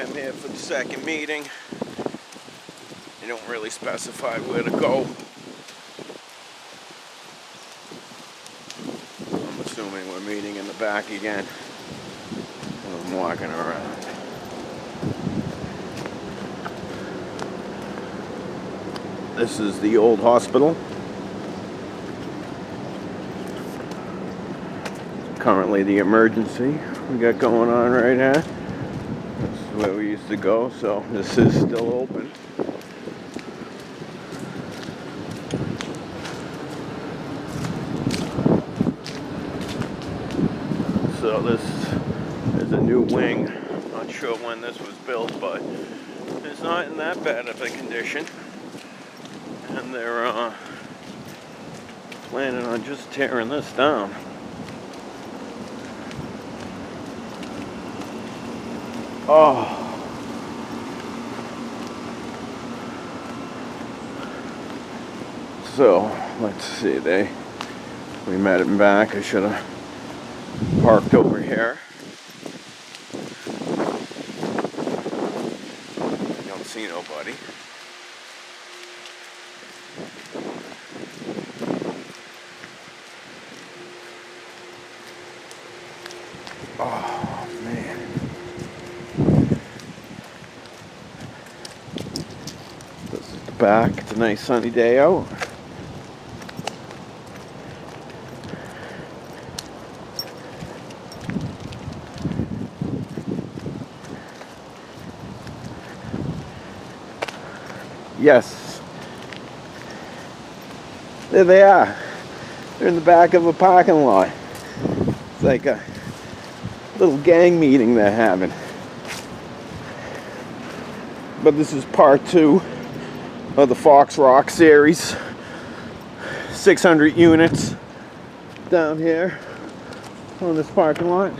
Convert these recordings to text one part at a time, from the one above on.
I'm here for the second meeting. They don't really specify where to go. I'm assuming we're meeting in the back again. I'm walking around. This is the old hospital. Currently the emergency we got going on right now. This is where we used to go, so this is still open. So this is a new wing. Not sure when this was built, but it's not in that bad of a condition. And they're planning on just tearing this down. Oh. So, let's see, we met him back. I should have parked over here. I don't see nobody. Oh, man. This is the back. It's a nice sunny day out. Yes. There they are. They're in the back of a parking lot. It's like a little gang meeting they're having. But this is part 2 of the Fox Rock series. 600 units down here on this parking lot.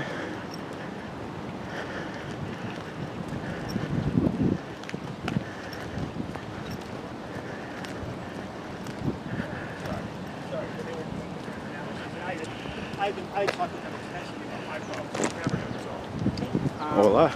I talked to them extensively about my problem, never got resolved. Hola.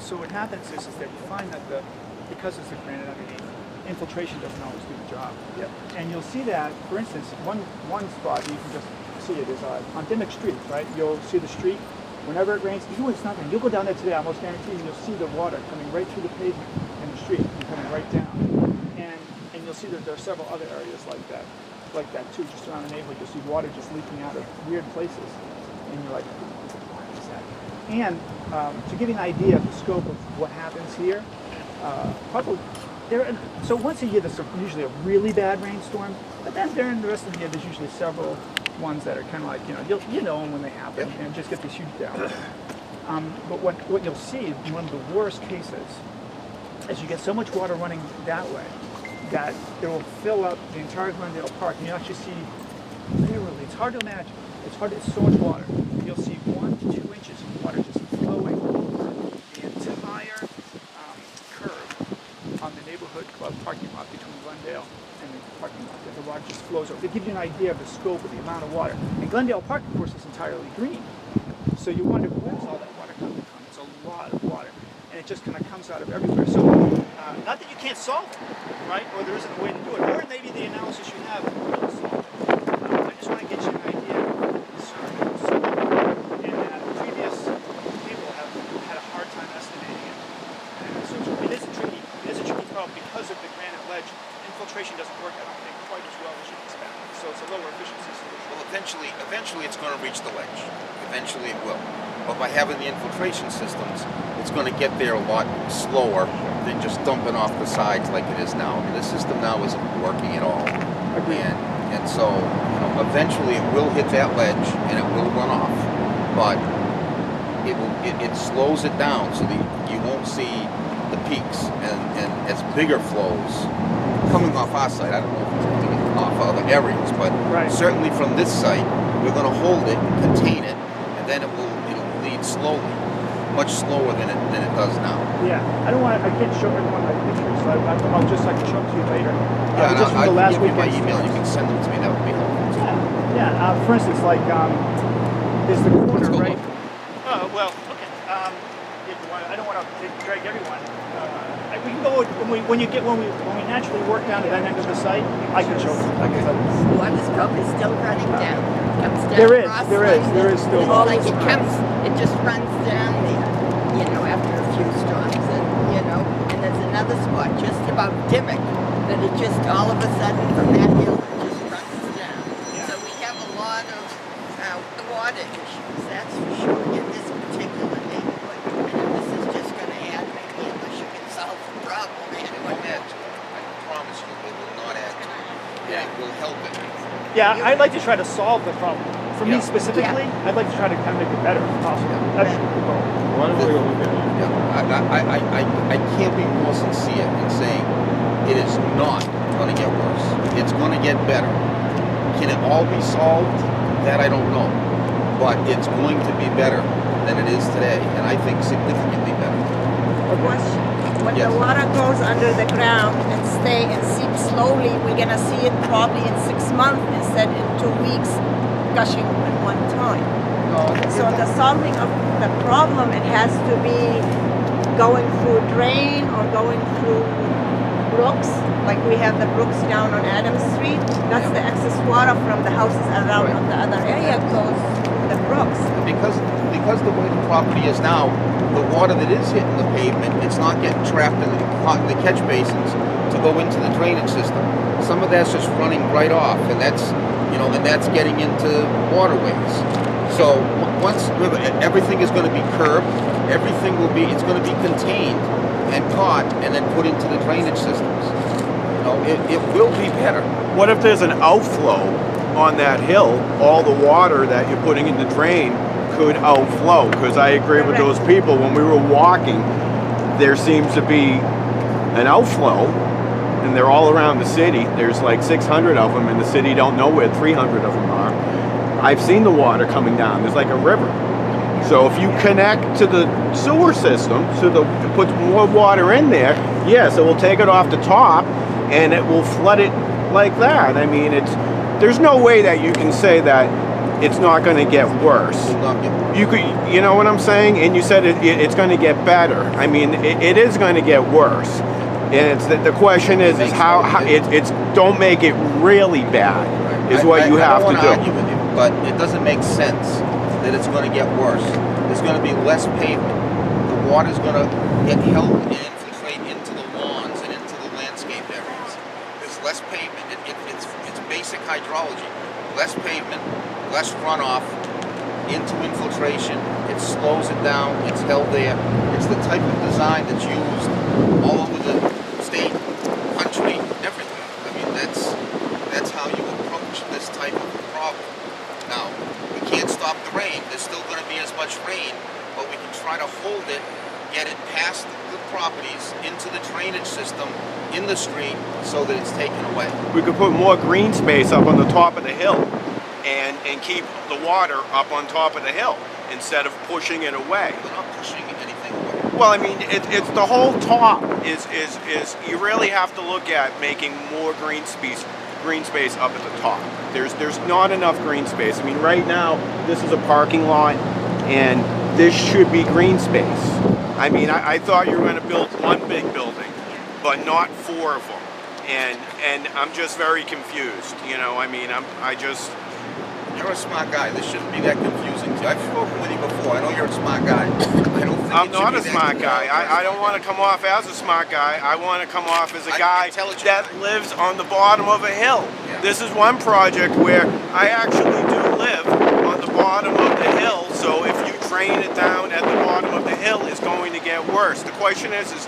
So what happens is that you find that because it's a granite underneath, infiltration doesn't always do the job. Yep. And you'll see that, for instance, one spot you can just see it is on Dimmock Street, right? You'll see the street. Whenever it rains, even when it's not raining, you'll go down there today, I almost guarantee you, you'll see the water coming right through the pavement in the street and coming right down. And you'll see that there are several other areas like that too, just around the neighborhood. You'll see water just leaking out of weird places, and you're like, what is that? And to give you an idea of the scope of what happens here, so once a year there's usually a really bad rainstorm, but then during the rest of the year there's usually several ones that are kind of like, you know them when they happen, and just get these huge downs. But what you'll see, one of the worst cases, is you get so much water running that way that it will fill up the entire Glendale Park, and you actually see, literally, it's hard to imagine. It's so much water. You'll see 1 to 2 inches of water just flowing over the entire curve on the neighborhood club parking lot between Glendale and the parking lot. The water just flows over. To give you an idea of the scope of the amount of water. And Glendale Park, of course, is entirely green. So you wonder, where's all that water coming from? It's a lot of water. And it just kind of comes out of everywhere. So, not that you can't solve it, right? Or there isn't a way to do it. Or maybe the analysis you have will solve it. I just want to get you an idea of the concern. And that previous people have had a hard time estimating it. And so it is a tricky problem because of the granite ledge. Infiltration doesn't work, I don't think, quite as well as you'd expect. So it's a lower efficiency solution. Well, eventually it's going to reach the ledge. Eventually it will. But by having the infiltration systems, it's going to get there a lot slower than just dumping off the sides like it is now. I mean, the system now isn't working at all. And so, eventually it will hit that ledge and it will run off. But it slows it down so that you won't see the peaks and as bigger flows coming off our site. I don't know if it's coming off other areas, but certainly from this site, we're going to hold it, contain it, and then it'll lead slowly, much slower than it does now. Yeah, I can't show everyone my pictures, so I'll just show them to you later. Yeah, just from the last give you my weekend's email. You can send them to me. That would be helpful. Yeah. For instance, there's the corner, right? Look. Oh well, okay. I don't want to drag everyone. We can go when we naturally work down to that end of the site. I can show you. Water's probably still running down. Comes down There is still It's water. like it just runs down there, after a few storms, and there's another spot just above Dimmock that it just all of a sudden from that hill it just runs down. So we have a lot of the water issues, that's for sure, in this particular neighborhood. And this is just going to add, maybe unless you can solve the problem. It won't add to it. I promise you, it will not add to it. It will help it. Yeah, I'd like to try to solve the problem. For me Yeah. specifically, I'd like to try to kind of make it better if possible. That's the goal. Why don't we go look at it? Yeah, I can't be more sincere in saying it is not going to get worse. It's going to get better. Can it all be solved? That I don't know. But it's going to be better than it is today, and I think significantly better. Question. When Yes. the water goes under the ground and seeps slowly, we're gonna see it probably in 6 months instead in 2 weeks gushing at one time. So the solving of the problem, it has to be going through drain or going through brooks, like we have the brooks down on Adams Street. That's the excess water from the houses around on the other area goes through the brooks. Because the way the property is now, the water that is hitting the pavement, it's not getting trapped in the catch basins to go into the drainage system. Some of that's just running right off, and that's getting into waterways. So once everything is going to be curbed, it's going to be contained and caught and then put into the drainage systems. It will be better. What if there's an outflow on that hill? All the water that you're putting in the drain could outflow, because I agree with those people. When we were walking, there seems to be an outflow, and they're all around the city. There's like 600 of them in the city. Don't know where 300 of them are. I've seen the water coming down. There's like a river. So if you connect to the sewer system, put more water in there, yes, it will take it off the top and it will flood it like that. I mean, there's no way that you can say that it's not going to get worse. You know what I'm saying? And you said it's going to get better. I mean, it is going to get worse. And the question is how it's don't make it really bad is what you have to do. I don't want to argue with you, but it doesn't make sense that it's going to get worse. There's going to be less pavement. The water's going to get held and infiltrate into the lawns and into the landscape areas. There's less pavement. It's basic hydrology. Less pavement, less runoff into infiltration. It slows it down. It's held there. It's the type of design that's used all over the state, country, everything. I mean, that's how you approach this type of problem. Now, we can't stop the rain. There's still going to be as much rain, but we can try to hold it, get it past the properties into the drainage system in the street so that it's taken away. We could put more green space up on the top of the hill and keep the water up on top of the hill instead of pushing it away. We're not pushing anything away. Well, I mean, it's the whole top is you really have to look at making more green space up at the top. There's not enough green space. I mean, right now this is a parking lot and this should be green space. I mean, I thought you were going to build one big building, but not 4 of them. And I'm just very confused. I mean, You're a smart guy. This shouldn't be that confusing to you. I've spoken with you before. I know you're a smart guy. I don't think I'm not a smart guy. I don't want to come off as a smart guy. I want to come off as a guy that lives on the bottom of a hill. Yeah. This is one project where I actually do live on the bottom of the hill. So if you drain it down at the bottom of the hill, it's going to get worse. The question is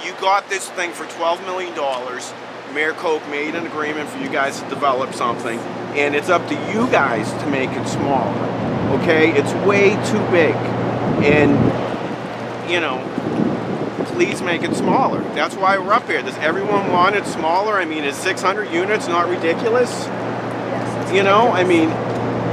you got this thing for $12 million. Mayor Koch made an agreement for you guys to develop something, and it's up to you guys to make it smaller. Okay? It's way too big. And, please make it smaller. That's why we're up here. Does everyone want it smaller? I mean, is 600 units not ridiculous? I mean,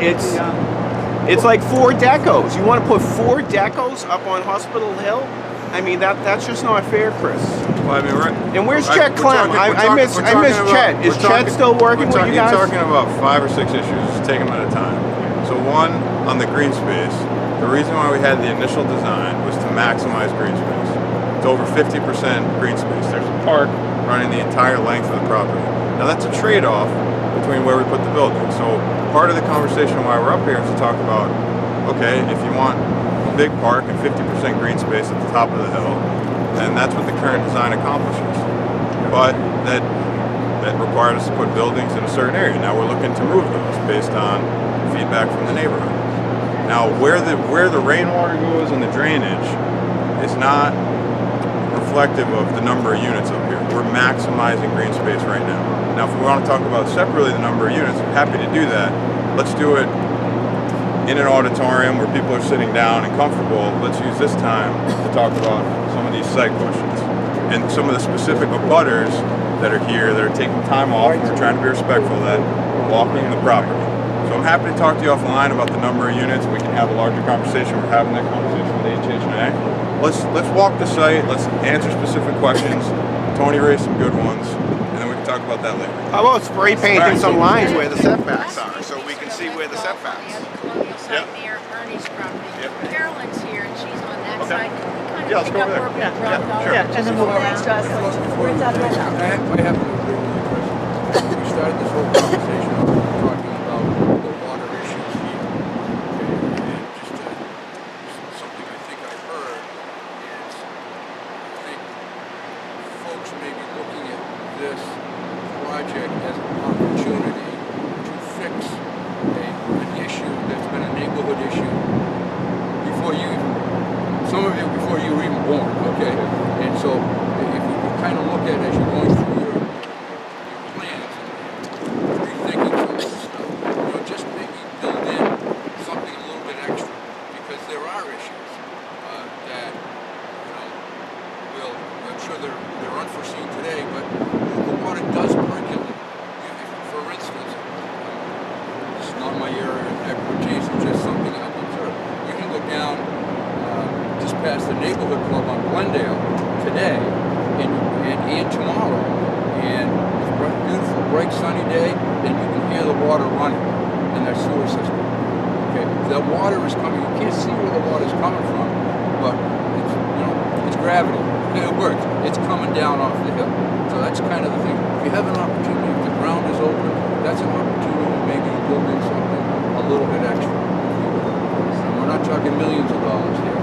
it's like 4 decos. You want to put 4 decos up on Hospital Hill? I mean, that's just not fair, Chris. Well, I mean, right. And where's Chet Clem? I miss Chet. Is Chet still working with you guys? We're talking about 5 or 6 issues. Just take them at a time. So one, on the green space, the reason why we had the initial design was to maximize green space. It's over 50% green space. There's a park running the entire length of the property. Now that's a trade-off between where we put the building. So part of the conversation why we're up here is to talk about, okay, if you want a big park and 50% green space at the top of the hill, then that's what the current design accomplishes. But that required us to put buildings in a certain area. Now we're looking to move those based on feedback from the neighborhood. Now where the rainwater goes and the drainage is not reflective of the number of units up here. We're maximizing green space right now. Now if we want to talk about separately the number of units, I'm happy to do that. Let's do it in an auditorium where people are sitting down and comfortable. Let's use this time to talk about some of these site questions and some of the specific abutters that are here that are taking time off. We're trying to be respectful of that, walking the property. So I'm happy to talk to you offline about the number of units. We can have a larger conversation. We're having that conversation with HHNA. Let's walk the site. Let's answer specific questions. Tony raised some good ones, and then we can talk about that later. How about spray painting some lines where the setbacks are, so we can see where the setbacks. Side near Ernie's property. Yep. Carolyn's here and she's on that Okay. side. Can we Yeah, kind let's of go pick over up there. where we dropped off? sure. Yeah, and then we'll go Thanks, Justin. Words out of my mouth. I have a question. We started this whole conversation talking about the water issues here. Okay, and just something I think I heard is I think folks may be looking at this project as an opportunity to fix an issue that's been a neighborhood issue before you even, some of you before you were even born, okay? And so if you kind of look at it as you're going through your plans and rethinking some of this stuff, just maybe build in something a little bit extra, because there are issues that, I'm sure they're unforeseen today, but the water does percolate. For instance, this is not my area of expertise, it's just something I've observed. You can go down just past the neighborhood club on Glendale today and tomorrow, and it's a beautiful, bright, sunny day, and you can hear the water running in that sewer system. Okay, that water is coming. You can't see where the water is coming from, but it's gravity. It works. It's coming down off the hill. So that's kind of the thing. If you have an opportunity, if the ground is open, that's an opportunity to maybe build in something a little bit extra. And we're not talking millions of dollars here.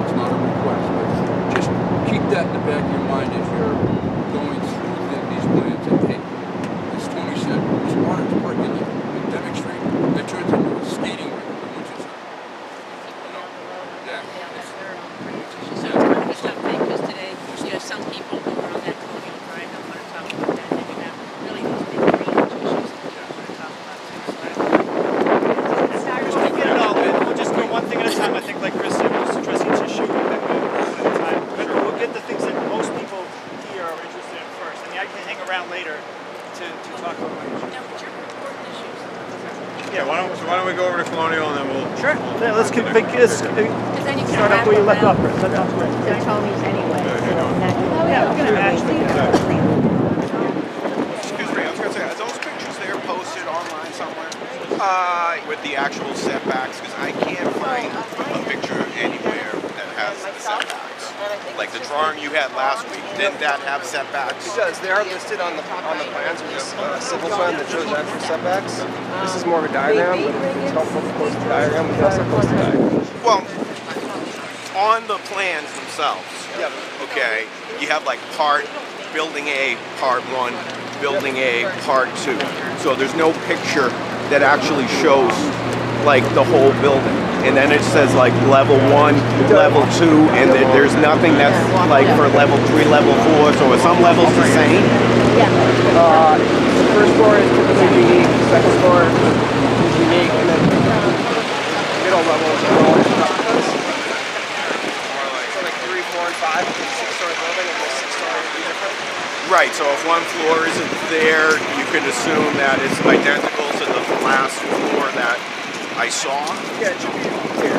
It's not a request, but just keep that in the back of your mind as you're going through these plans. And hey, as Tony said, this water is percolating. Endemic Street, it turns into a skating rink in the wintertime. Because today, some people who are on that Colonial Drive don't want to talk about that. And you have really these big drainage issues that you don't want to talk about too. Just to get it all in, we'll just go one thing at a time. I think, like Chris said, we'll just address each issue one at a time. We'll get the things that most people here are interested in first. I mean, I can hang around later to talk about my issues. Now, but you're important issues. Yeah, why don't we go over to Colonial and then we'll... Sure. Yeah, let's Because then you can start up where you left off, Chris. That sounds great. The Tonys anyway. Yeah, we're gonna actually Excuse me, I was gonna say, are those pictures there posted online somewhere? With the actual setbacks, because I can't find a picture anywhere that has the setbacks. Like the drawing you had last week, didn't that have setbacks? It does. They are listed on the plans. We have a civil plan that shows actual setbacks. This is more of a diagram, but if it's helpful to post the diagram, we can also post the diagram. Well, on the plans themselves, okay, you have like building A, part 1, building A, part 2. So there's no picture that actually shows like the whole building. And then it says like level 1, level 2, and there's nothing that's like for level 3, level 4. So are some levels the same? The first floor is typically unique. The second floor is unique, and then middle level is all replicas. So like 3, 4, and 5 is a 6-story building, and the 6-story would be different. Right, so if one floor isn't there, you can assume that it's identical to the last floor that I saw. Yeah, it should be clear.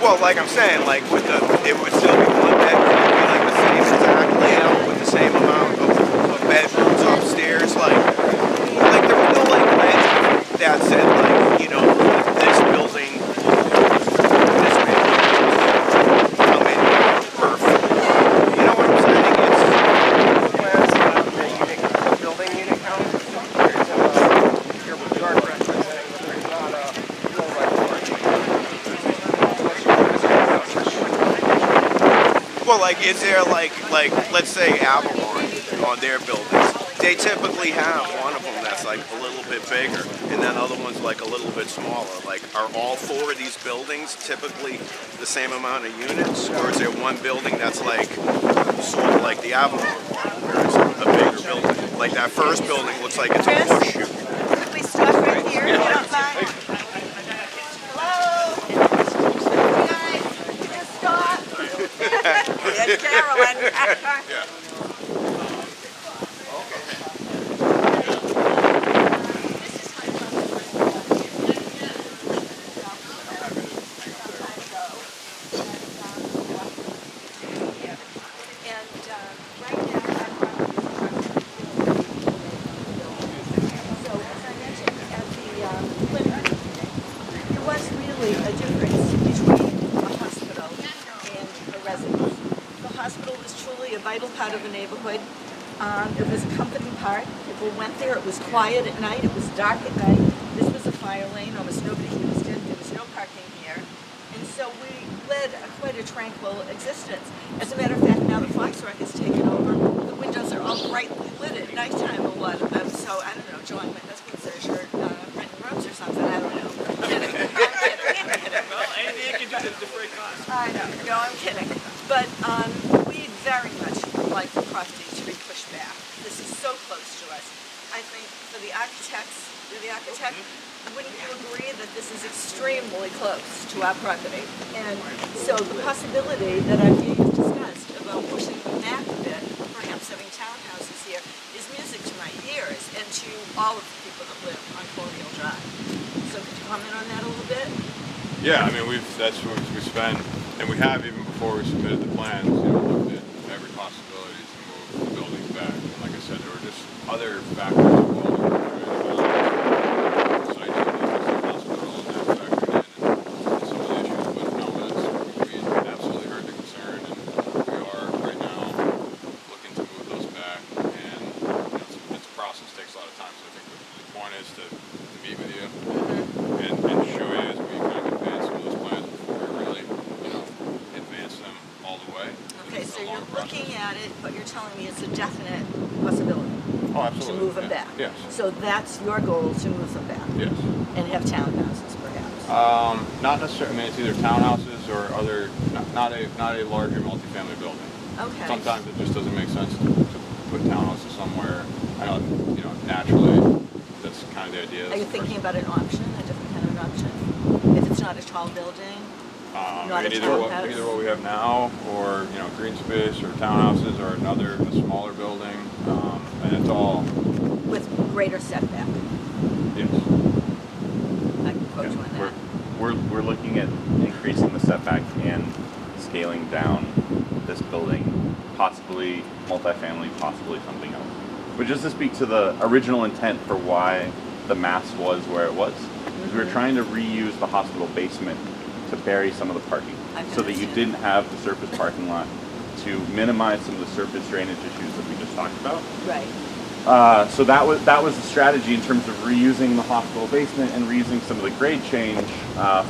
Well, like I'm saying, like with it would still be one bedroom, it would be like the same exact layout with the same amount of bedrooms upstairs, like there was no like legend that said, like, you know, this building, how many per floor? You know what I'm saying? Plans have the unit, the building unit count. You're correct by saying that there's not a full right parking. Well, like, is there like let's say Avalon on their buildings? They typically have one of them that's like a little bit bigger, and then other ones like a little bit smaller. Like, are all four of these buildings typically the same amount of units, or is there one building that's like sort of like the Avalon one, where it's a bigger building? Like that first building looks like it's a horseshoe. Could we stop right here? If you don't mind? Hello? You guys, just stop. It's Carolyn. Part of the neighborhood. It was a company park. People went there. It was quiet at night. It was dark at night. This was a fire lane. Almost nobody used it. There was no parking here. And so we led quite a tranquil existence. As a matter of fact, now the Foxrock has taken over. The windows are all brightly lit at nighttime, a lot of them. So, I don't know, John, my husband says you're renting rooms or something. I don't know. I'm kidding. I'm kidding. Well, anything you can do to defray costs. I know. No, I'm kidding. But we very much like the property to be pushed back. This is so close to us. I think for the architects, wouldn't you agree that this is extremely close to our property? And so the possibility that I've discussed about pushing them back a bit, perhaps having townhouses here, is music to my ears and to all of the people that live on Colonial Drive. So could you comment on that a little bit? Yeah, I mean, that's what we spent, and we have even before we submitted the plans, you know, looked at every possibility to move the buildings back. And like I said, there were just other factors involved. Yes. So that's your goal, to move them back? Yes. And have townhouses, perhaps? Not necessarily. I mean, it's either townhouses or other, not a larger multifamily building. Okay. Sometimes it just doesn't make sense to put townhouses somewhere. I know, you know, naturally, that's kind of the idea. Are you thinking about an option, a different kind of an option? If it's not a tall building, not a townhouse? Either what we have now, or, you know, green space or townhouses, or a smaller building, and it's all with greater setback. Yes. I can quote you on that. We're looking at increasing the setback and scaling down this building, possibly multifamily, possibly something else. But just to speak to the original intent for why the mass was where it was, is we were trying to reuse the hospital basement to bury some of the parking, so that you didn't have the surface parking lot, to minimize some of the surface drainage issues that we just talked about. Right. So that was the strategy in terms of reusing the hospital basement and reusing some of the grade change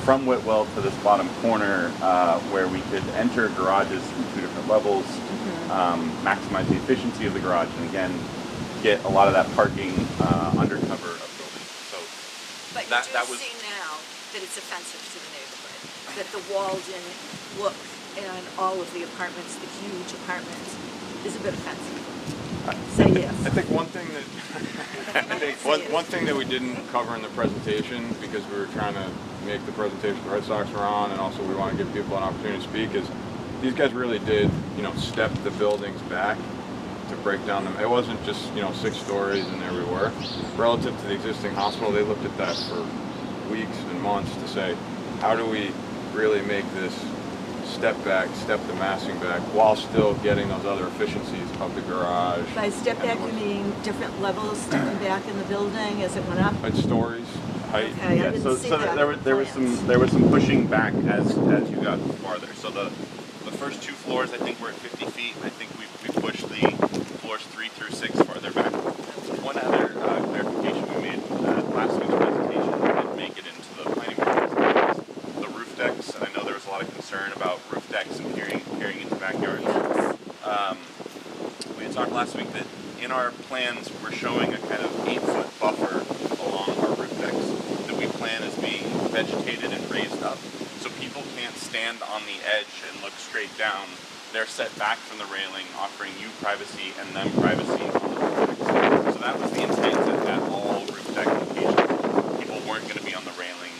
from Whitwell to this bottom corner, where we could enter garages from two different levels, maximize the efficiency of the garage, and again get a lot of that parking under cover of buildings. So but that you see now that it's offensive to the neighborhood, that the walled-in look and all of the apartments, the huge apartments, is a bit offensive. Say yes. I think one thing that one thing that we didn't cover in the presentation, because we were trying to make the presentation the Red Sox were on, and also we want to give people an opportunity to speak, is these guys really did, you know, step the buildings back to break down them. It wasn't just, you know, 6 stories and there we were. Relative to the existing hospital, they looked at that for weeks and months to say, how do we really make this step the massing back, while still getting those other efficiencies of the garage. By step back, you mean different levels stepping back in the building as it went up? Like stories. height. Okay, I Yeah, didn't so see so that. there was some pushing back as you got farther. So the first 2 floors I think were at 50 feet, and I think we pushed the floors 3 through 6 farther back. One other clarification we made last week's presentation didn't make it into the planning board presentation is the roof decks. And I know there was a lot of concern about roof decks and carrying into backyards. We had talked last week that in our plans we're showing a kind of 8-foot buffer along our roof decks that we plan as being vegetated and raised up, so people can't stand on the edge and look straight down. They're set back from the railing, offering you privacy and them privacy on the roof decks. So that was the intent at all roof deck locations. People weren't going to be on the railing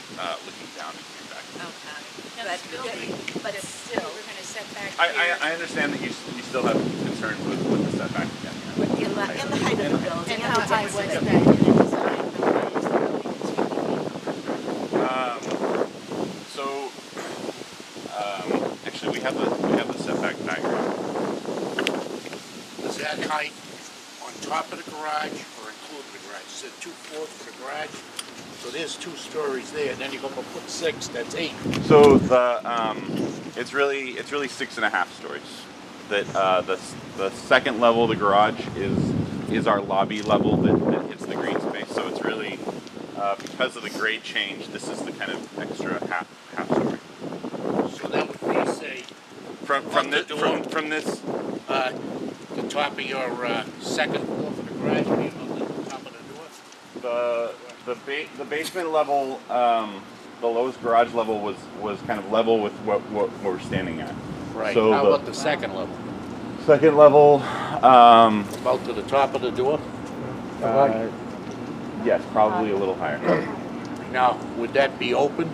looking down into your back. Okay. Now, this building, but still. we're gonna set back here. I understand that you still have concerns with the setback. Yeah. In the height of the building. And and how the high depth was of that it. in the design? How high is the building? Actually, we have the setback diagram. Is that height on top of the garage or include the garage? Is it 2 floors for the garage? So there's 2 stories there, then you go to put 6, that's 8. So it's really 6.5 stories. That the second level of the garage is our lobby level that hits the green space. So it's really because of the grade change, this is the kind of extra half story. So that would be, say, From this. The top of your second floor for the garage, being on the top of the door? The basement level, the lowest garage level was kind of level with what we're standing at. Right. So How about the second level? second level, About to the top of the door? yes, probably a little higher. Now, would that be open?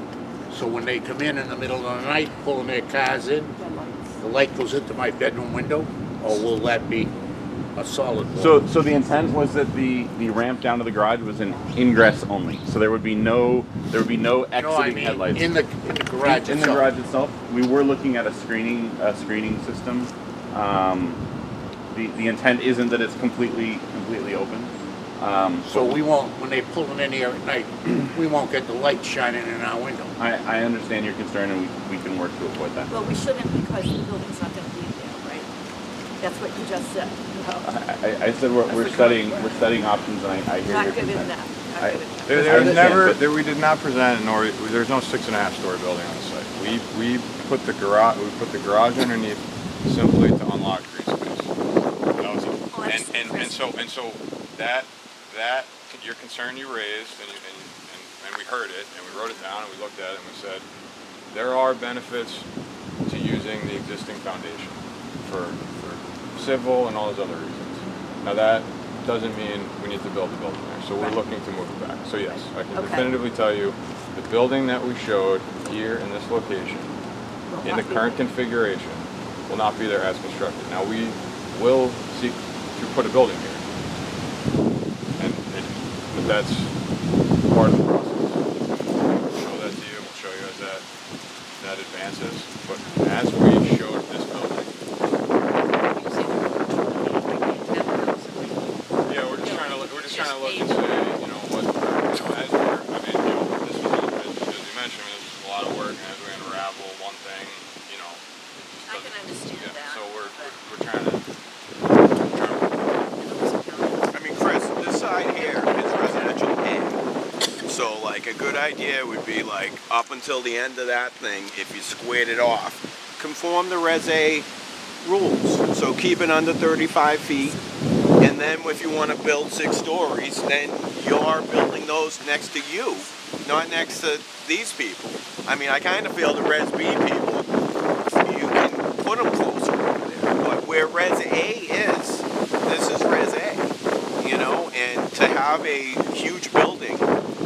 So when they come in the middle of the night, pulling their cars in, the light goes into my bedroom window? Or will that be a solid wall? So the intent was that the ramp down to the garage was an ingress only. So there would be no exiting No, I mean, headlights. in the garage In the garage itself, we were looking at a screening system. The intent isn't that it's completely open. So we won't, when they pull in here at night, we won't get the light shining in our window. I understand your concern, and we can work to avoid that. Well, we shouldn't because the building's not gonna be there, right? That's what you just said. I said we're studying options, and I hear Not your good concern. enough. Not I- good enough. There I was understand, never, we did not present, nor there's no 6.5 story building on the site. We put the garage underneath simply to unlock green space. That was it. Oh, And so that your concern you raised, and we heard it, and we wrote it down, and we looked at it, and we said there are benefits to using the existing foundation for civil and all those other reasons. Now that doesn't mean we need to build the building there, so we're looking to move it back. So yes, I can definitively tell you the building that we showed here in this location, in the current configuration, will not be there as constructed. Now we will seek to put a building here, but that's part of the process. We'll show that to you. We'll show you as that advances. But as we showed this building, yeah, we're just trying to look and say, what, as we're, this was, as you mentioned, this was a lot of work, and as we unravel one thing, it just I can understand yeah, that. so we're trying to. I mean, Chris, this side here is residential A. So, like, a good idea would be, like, up until the end of that thing, if you squared it off, conform the Res A rules. So keep it under 35 feet. And then if you want to build 6 stories, then you're building those next to you, not next to these people. I mean, I kind of feel the Res B people, you can put them closer over there. But where Res A is, this is Res A, and to have a huge building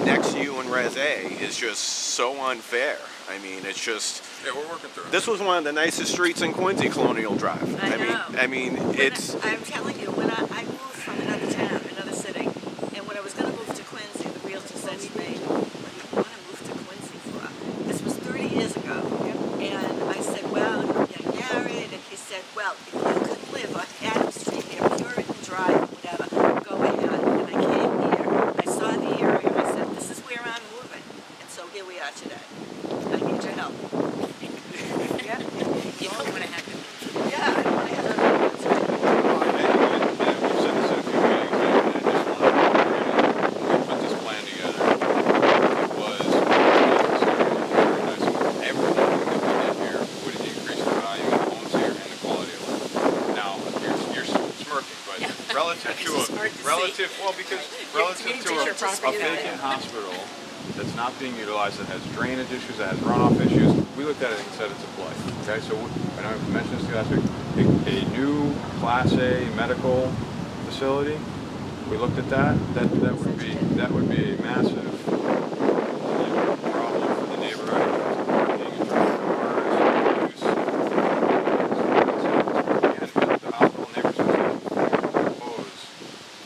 next to you in Res A is just so unfair. I mean, it's just... Yeah, we're working through it. This was one of the nicest streets in Quincy, Colonial Drive. I mean, it's... I'm telling you, when I moved from another town, another city, and when I was going to move to Quincy, the realtor said to me, "What do you want to move to Quincy for?" This was 30 years ago. And I said, "Well, you're married." And he said, "Well, if you could live on Adams Street near Puritan Drive or whatever, go ahead." And I came here, I saw the area, and I said, "This is where I'm moving." here we are today. I need your help. Yeah? You don't want to have to. Yeah, I don't want to have to. We've said this in a few meetings, and I just want to reiterate it. When we put this plan together, it was very nice. Everything that we did here would increase the value of homes here and the quality of life. Now, you're smirking, but relative to It's hard to see. relative to It's your a property. vacant hospital that's not being utilized, that has drainage issues, that has runoff issues, we looked at it and said it's a play. Okay, so and I mentioned this to you last week, a new Class A medical facility. We looked at that. That would be a massive problem for the neighborhood. Parking and driving cars, use. And the hospital neighbors would propose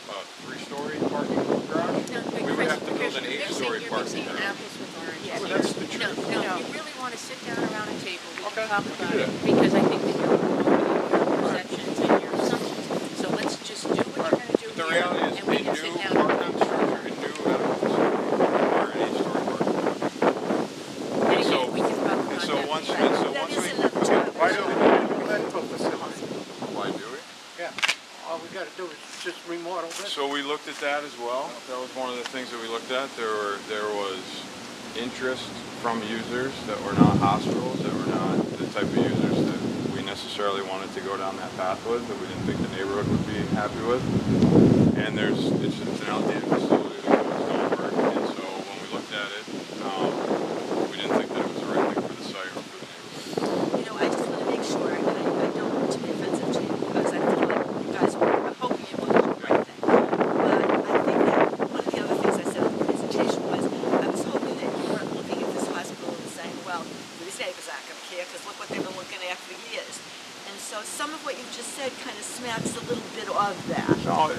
a 3-story parking garage. We would have to build an 8-story parking garage. Apples with oranges. Well, that's the No, truth. no, you really want to sit down around a table, we Okay, can talk we can about do it, that. because I think that you're your perceptions and your assumptions. So let's just do what you're gonna do The here, reality is, and a we can new sit down. parking structure, a new medical facility, or an 8-story parking garage. And So, again, we can talk about and so that. once, That is another topic. Why do we need a medical facility? why do we? Yeah, all we gotta do is just remodel this. So we looked at that as well. That was one of the things that we looked at. There was interest from users that were not hospitals, that were not the type of users that we necessarily wanted to go down that path with, that we didn't think the neighborhood would be happy with. And it's an outdated facility that goes nowhere. And so when we looked at it, we didn't think that it was the right thing for the site or for the neighborhood. You know, I just want to make sure, and I don't want to be offensive to you, because I feel like you guys were hoping you would do the right thing. But I think that one of the other things I said in the presentation was, I was hoping that you weren't looking at this hospital and saying, well, these neighbors aren't going to care, because look what they've been looking at for years. And so some of what you just said kind of smacks a little bit of that. No,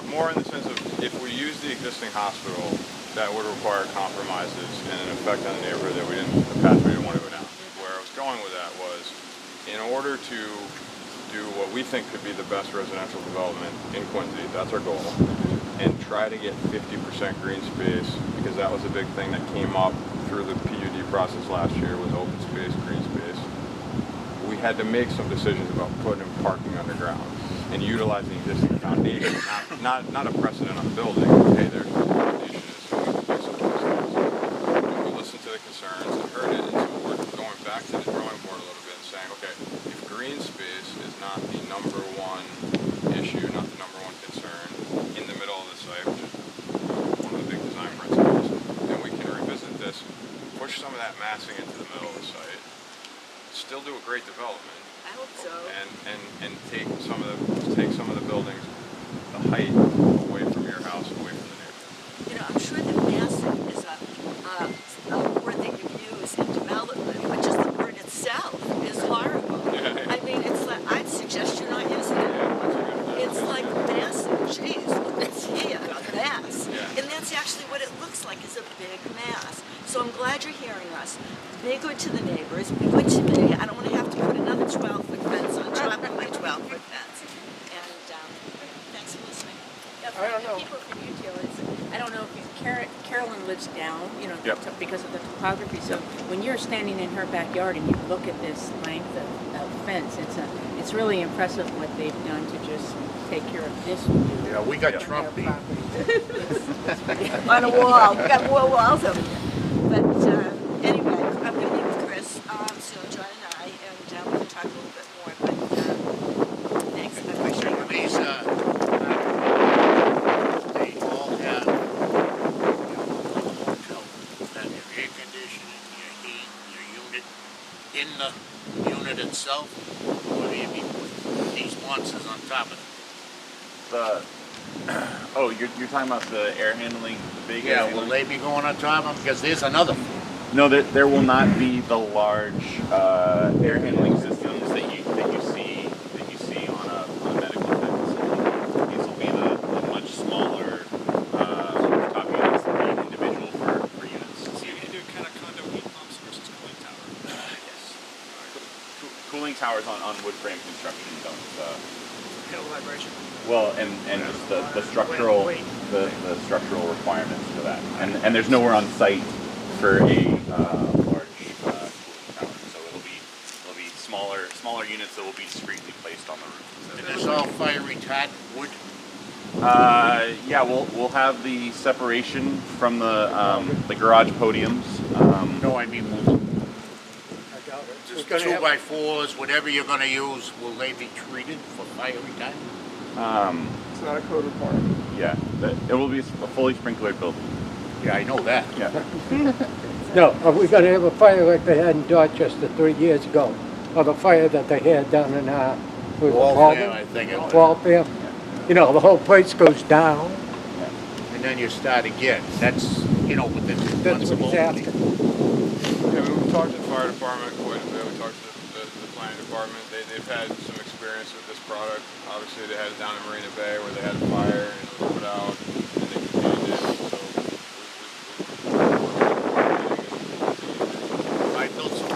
more in the sense of if we use the existing hospital, that would require compromises and an effect on the neighborhood that the path we didn't want to go down. Where I was going with that was, in order to do what we think could be the best residential development in Quincy, that's our goal, and try to get 50% green space, because that was a big thing that came up through the PUD process last year, was open space, green space. We had to make some decisions about putting parking underground and utilizing the existing foundation, not a precedent on the building. Okay, there's the foundation is, so we can fix some of those things. But we listened to the concerns and heard it, and so we're going back to the drawing board a little bit and saying, okay, if green space is not the number one issue, not the number one concern in the middle of the site, which is one of the big design principles, then we can revisit this, push some of that massing into the middle of the site, still do a great development, I hope so. and take some of the buildings, the height away from your house, away from the neighborhood. You know, I'm sure that massive is a word that you use in development, but just the word itself is horrible. Yeah. I mean, it's like, I'd suggest you're not using it. It's like massive. Jeez, it's here, a mass. Yeah. And that's actually what it looks like, is a big mass. So I'm glad you're hearing us. Be good to the neighbors, be good to me. I don't want to have to put another 12-foot fence on top of my 12-foot fence. And thanks for listening. I don't know. People from Utah, I don't know if Carolyn lives down, you know, Yep. because of the topography. So when you're standing in her backyard and you look at this length of fence, it's really impressive what they've done to just take care of this view. Yeah, we got Trump beat. On a wall. We've got more walls over here. But anyway, I'm going to meet with Chris, so John and I, and we can talk a little bit more. But thanks. I appreciate it. These, they all have, hotel, and your air conditioning, your heat, your unit, in the unit itself, or do you be putting these monsters on top of it? You're talking about the air handling, the big air Yeah, handling? will they be going on top of them? Because there's another. No, there will not be the large air handling systems that you see on a medical facility. These will be the much smaller top units, the individual for units. So you're going to do kind of condo heat pumps versus cooling tower? Yes. Cooling towers on wood frame construction don't. Hill vibration. Well, and just the structural the structural requirements for that, and there's nowhere on site for a large cooling tower. So it'll be smaller units that will be discreetly placed on the roof. And it's all fire retardant wood? Yeah, we'll have the separation from the garage podiums. No, I mean, just 2x4s, whatever you're gonna use, will they be treated for fire retardant? It's not a code requirement. Yeah, it will be a fully sprinklered building. Yeah, I know that. Yeah. No, are we gonna have a fire like they had in Dorchester 3 years ago? Or the fire that they had down in, Waltham, I think it was. Waltham. You know, the whole place goes down. And then you start again. That's, within That's what he's asking. Yeah, we've talked to the fire department quite a bit. We talked to the planning department. They've had some experience with this product. Obviously, they had it down in Marina Bay where they had a fire and it was put out and they contained it. So I built some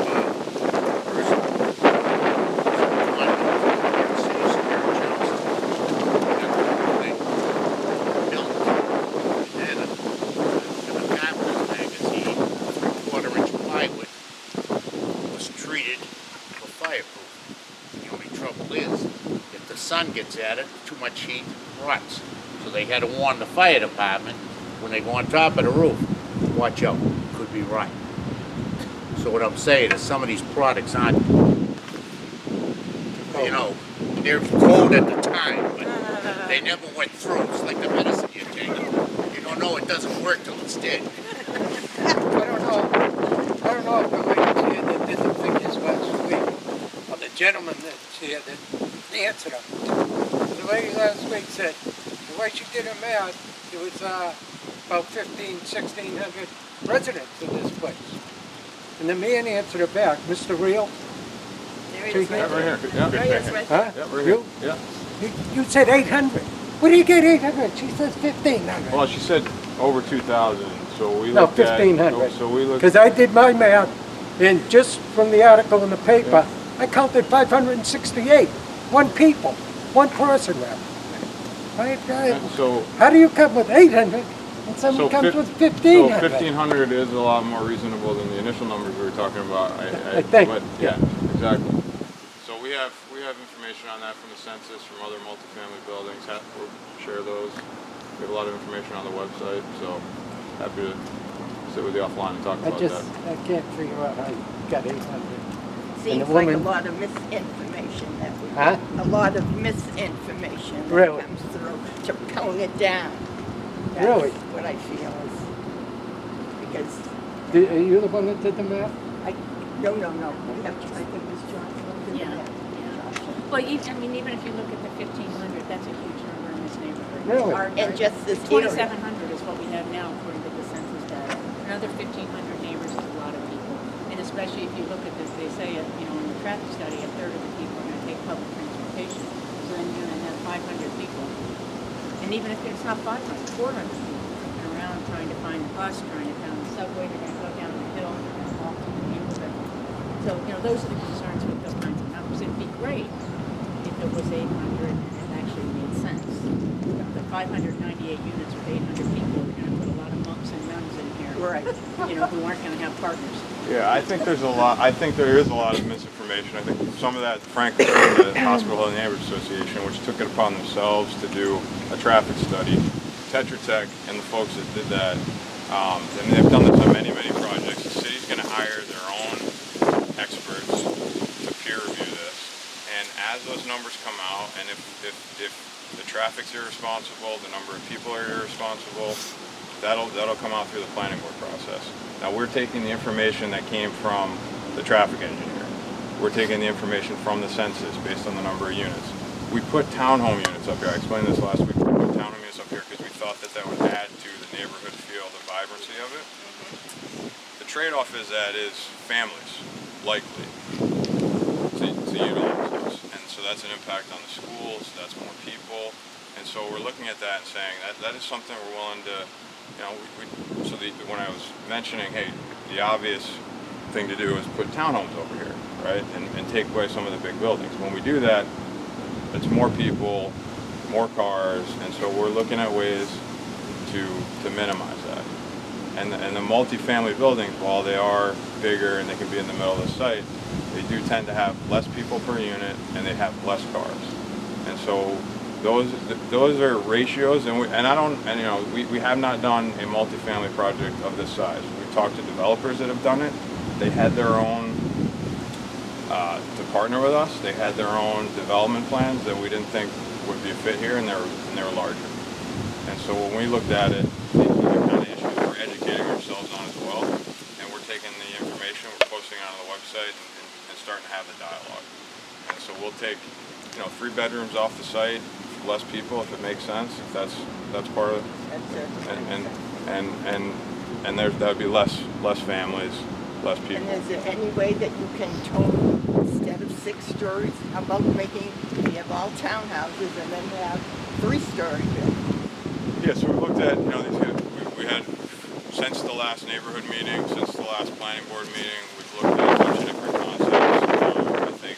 sun gets at it, too much heat, rots. So they had to warn the fire department when they go on top of the roof, watch out, could be right. So what I'm saying is some of these products aren't, they're cold at the time, but they never went through. It's like the medicine you take. You don't know it doesn't work till it's dead. I don't know if the lady here that did the figures last week, or the gentleman that's here that answered them. The lady last week said the way she did her math, it was about 1,600 residents in this place. And the man answered her back, Mr. Real. There he is right right here. Yeah. there. There he is right Huh? there. Yeah, right here. You? Yeah. You said 800. Where do you get 800? She says 1,500. Well, she said over 2,000. So we No, looked at 1,500. So we looked. Because I did my math, and just from the article in the paper, I counted 568. One person rather. Right? So How do you come with 800 and someone comes with 1,500? So 1,500 is a lot more reasonable than the initial numbers we were talking about. I think. But yeah, exactly. So we have information on that from the census, from other multifamily buildings. We'll share those. We have a lot of information on the website. So happy to sit with you offline and talk about that. I can't figure out how you got 800. Seems like a lot of misinformation that we Huh? A lot of misinformation that Really? comes through to tone it down. That's Really? what I feel is because Are you the one that did the math? no. We have, I think it was John. Yeah. Well, even if you look at the 1,500, that's a huge number in this neighborhood. Really? And just this 2,700 area. is what we have now according to the census data. Another 1,500 neighbors is a lot of people. And especially if you look at this, they say, in the traffic study, a third of the people are going to take public transportation. So then you're going to have 500 people. And even if it's not 500, 400 people walking around trying to find a bus, trying to find the subway, they're going to go down the hill, they're going to walk to the neighborhood. So, those are the concerns with those kinds of numbers. It'd be great if it was 800 and it actually made sense. The 598 units with 800 people are going to put a lot of monks and nuns in here, Right. who aren't going to have partners. Yeah, I think there is a lot of misinformation. I think some of that, frankly, from the Hospital and Neighborhood Association, which took it upon themselves to do a traffic study. Tetra Tech and the folks that did that, and they've done this on many, many projects. The city's going to hire their own experts to peer review this, and as those numbers come out, and if the traffic's irresponsible, the number of people are irresponsible, that'll come out through the planning board process. Now we're taking the information that came from the traffic engineer. We're taking the information from the census based on the number of units. We put townhome units up here. I explained this last week. We put townhome units up here because we thought that would add to the neighborhood feel, the vibrancy of it. The trade-off is families likely to utilize this, and so that's an impact on the schools. That's more people, and so we're looking at that and saying that is something we're willing to. When I was mentioning, hey, the obvious thing to do is put townhomes over here, right, and take away some of the big buildings. When we do that, it's more people, more cars, and so we're looking at ways to minimize that. And the multifamily buildings, while they are bigger and they can be in the middle of the site, they do tend to have less people per unit and they have less cars. And so those are ratios, and we have not done a multifamily project of this size. We've talked to developers that have done it. They had their own to partner with us. They had their own development plans that we didn't think would be a fit here, and they were larger. And so when we looked at it, these are the kind of issues we're educating ourselves on as well, and we're taking the information, we're posting it on the website, and starting to have the dialogue. And so we'll take 3 bedrooms off the site, less people if it makes sense, if that's part of it, and that would be less families, less people. And is there any way that you can tone instead of 6 stories? How about making, we have all townhouses and then we have 3-story buildings? Yeah, so we looked at, we had, since the last neighborhood meeting, since the last planning board meeting, we've looked at a bunch of different concepts. I think,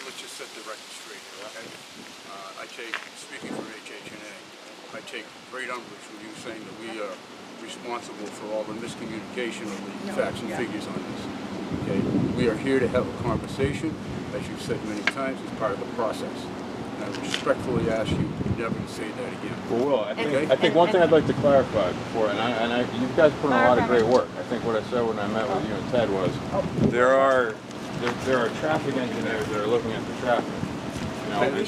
let's just set the record straight here, okay? Speaking for HHNA, I take great umbrage with you saying that we are responsible for all the miscommunication of the facts and figures on this. Okay, we are here to have a conversation, as you've said many times, as part of the process. And I respectfully ask you never to say that again. Well, Will, I think one thing I'd like to clarify before, you guys put in a lot of great work. I think what I said when I met with you and Ted was there are traffic engineers that are looking at the traffic. And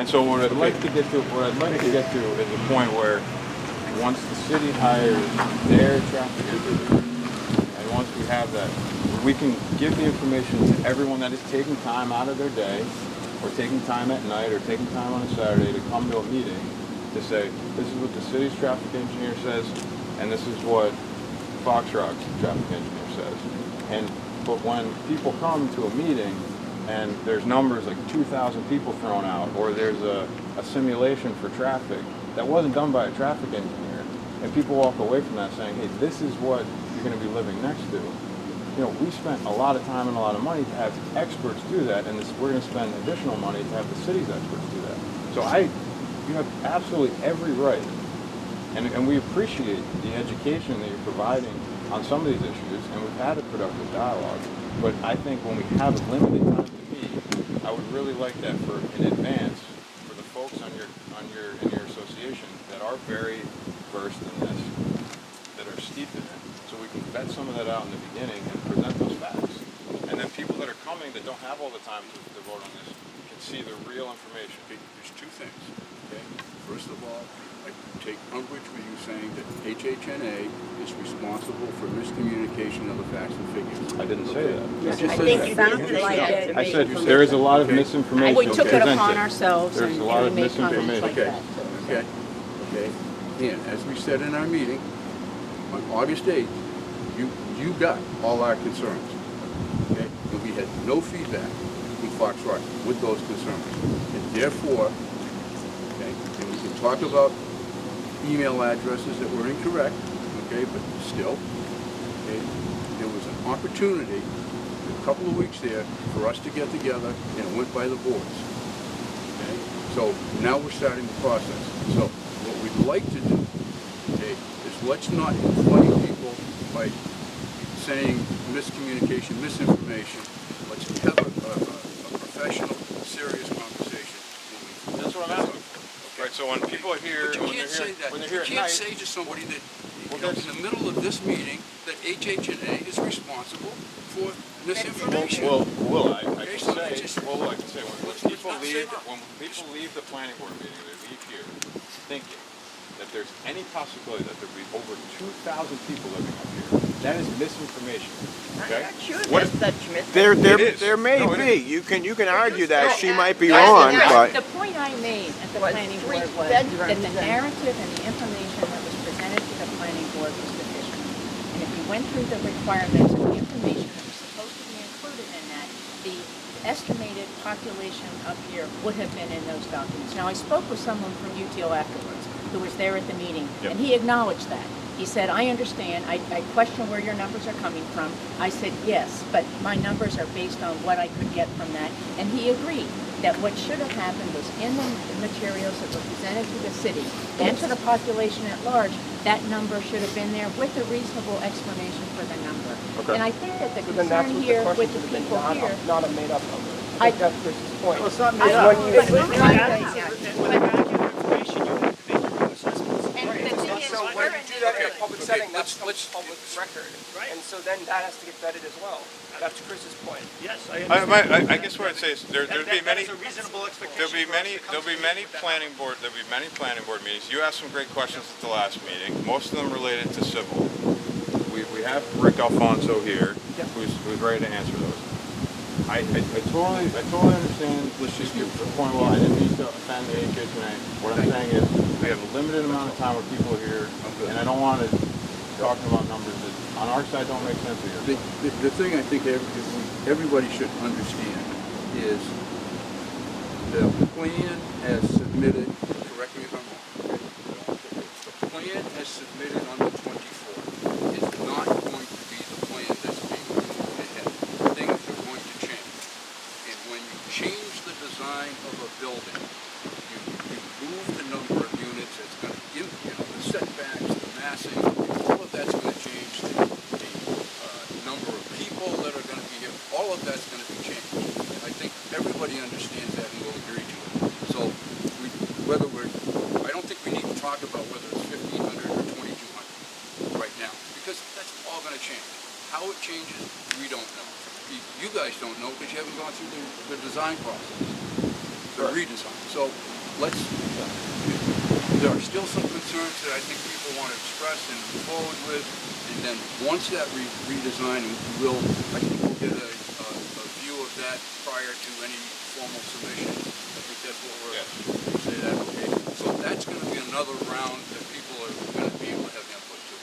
so what I'd like to get to is a point where once the city hires their traffic engineer, and once we have that, we can give the information to everyone that is taking time out of their day, or taking time at night, or taking time on a Saturday to come to a meeting to say, this is what the city's traffic engineer says, and this is what Foxrock's traffic engineer says. But when people come to a meeting and there's numbers like 2,000 people thrown out, or there's a simulation for traffic that wasn't done by a traffic engineer, and people walk away from that saying, hey, this is what you're going to be living next to. We spent a lot of time and a lot of money to have experts do that, and we're going to spend additional money to have the city's experts do that. So you have absolutely every right, and we appreciate the education that you're providing on some of these issues, and we've had a productive dialogue. But I think when we have a limited time to meet, I would really like that in advance for the folks in your association that are very versed in this, that are steeped in it, so we can vet some of that out in the beginning and present those facts. And then people that are coming that don't have all the time to vote on this can see the real information. There's 2 things. Okay. First of all, I take umbrage with you saying that HHNA is responsible for miscommunication of the facts and figures. I didn't say that. I think it sounded like it. I said there is a lot of misinformation. We took it presented. upon ourselves There's and a lot we of made comments misinformation. like that. Okay. And as we said in our meeting on August 8th, you got all our concerns. Okay? And we had no feedback from Foxrock with those concerns. And therefore, okay, and we can talk about email addresses that were incorrect, okay, but still, okay, there was an opportunity a couple of weeks there for us to get together, and it went by the boards. Okay? So now we're starting the process. So what we'd like to do, okay, is let's not inflame people by saying miscommunication, misinformation. Let's have a professional, serious conversation. That's what I'm asking. Right, so when people are here, but you can't say that. You can't say to somebody that in the middle of this meeting that HHNA is responsible for misinformation. Well, I can say when people leave the planning board meeting, they leave here thinking that there's any possibility that there'll be over 2,000 people living up here. That is misinformation. Okay? I'm not sure there's such There may be. You can argue that she might be wrong, but The point I made at the planning board was that the narrative and the information that was presented to the planning board was deficient. And if you went through the requirements and the information that was supposed to be included in that, the estimated population up here would have been in those documents. Now, I spoke with someone from UTL afterwards who was there at the meeting, and he acknowledged that. He He said, I understand. I question where your numbers are coming from. I said, yes, but my numbers are based on what I could get from that. And he agreed that what should have happened was in the materials that were presented to the city and to the population at large, that number should have been there with a reasonable explanation for the number. Okay. And I think that the So then that's concern what here the with the question people should have been, here. not a made up number. I- That's Chris's point. Well, it's not Is made when up. you- It's But- with accurate information, you have to make your own assessments. And the thing is, So we're when you in do that in a public Okay, setting, let's- that's public record. Right. And so then that has to get vetted as well. That's Chris's point. Yes, I understand. I guess what I'd say is there'd be That many. is a reasonable expectation. There'll be for us many. to come There'll to be you many with that planning board. There'll be many planning board meetings. You asked some great questions at the last meeting. Most of them related to civil. We have Rick Alfonso here, who's ready to answer those. I totally understand. Let's just get to the point. Well, I didn't mean to offend the HA tonight. What I'm saying is we have a limited amount of time where people are here, and I don't want to talking about numbers that on our side don't make sense here. The thing I think everybody should understand is the plan as submitted, correct me if I'm wrong, the plan as submitted on the 24th is not going to be the plan that's being moved ahead. Things are going to change. And when you change the design of a building, you move the number of units, it's going to, the setbacks, the massing, all of that's going to change. The number of people that are going to be here, all of that's going to be changed. And I think everybody understands that and will agree to it. So I don't think we need to talk about whether it's 1,500 or 2,200 right now, because that's all going to change. How it changes, we don't know. You guys don't know because you haven't gone through the design process, the redesign. So there are still some concerns that I think people want to express and move forward with, and then once that redesign, I think we'll get a view of that prior to any formal submission. I think that's what we'll say that, okay? So that's going to be another round that people are going to be able to have input to.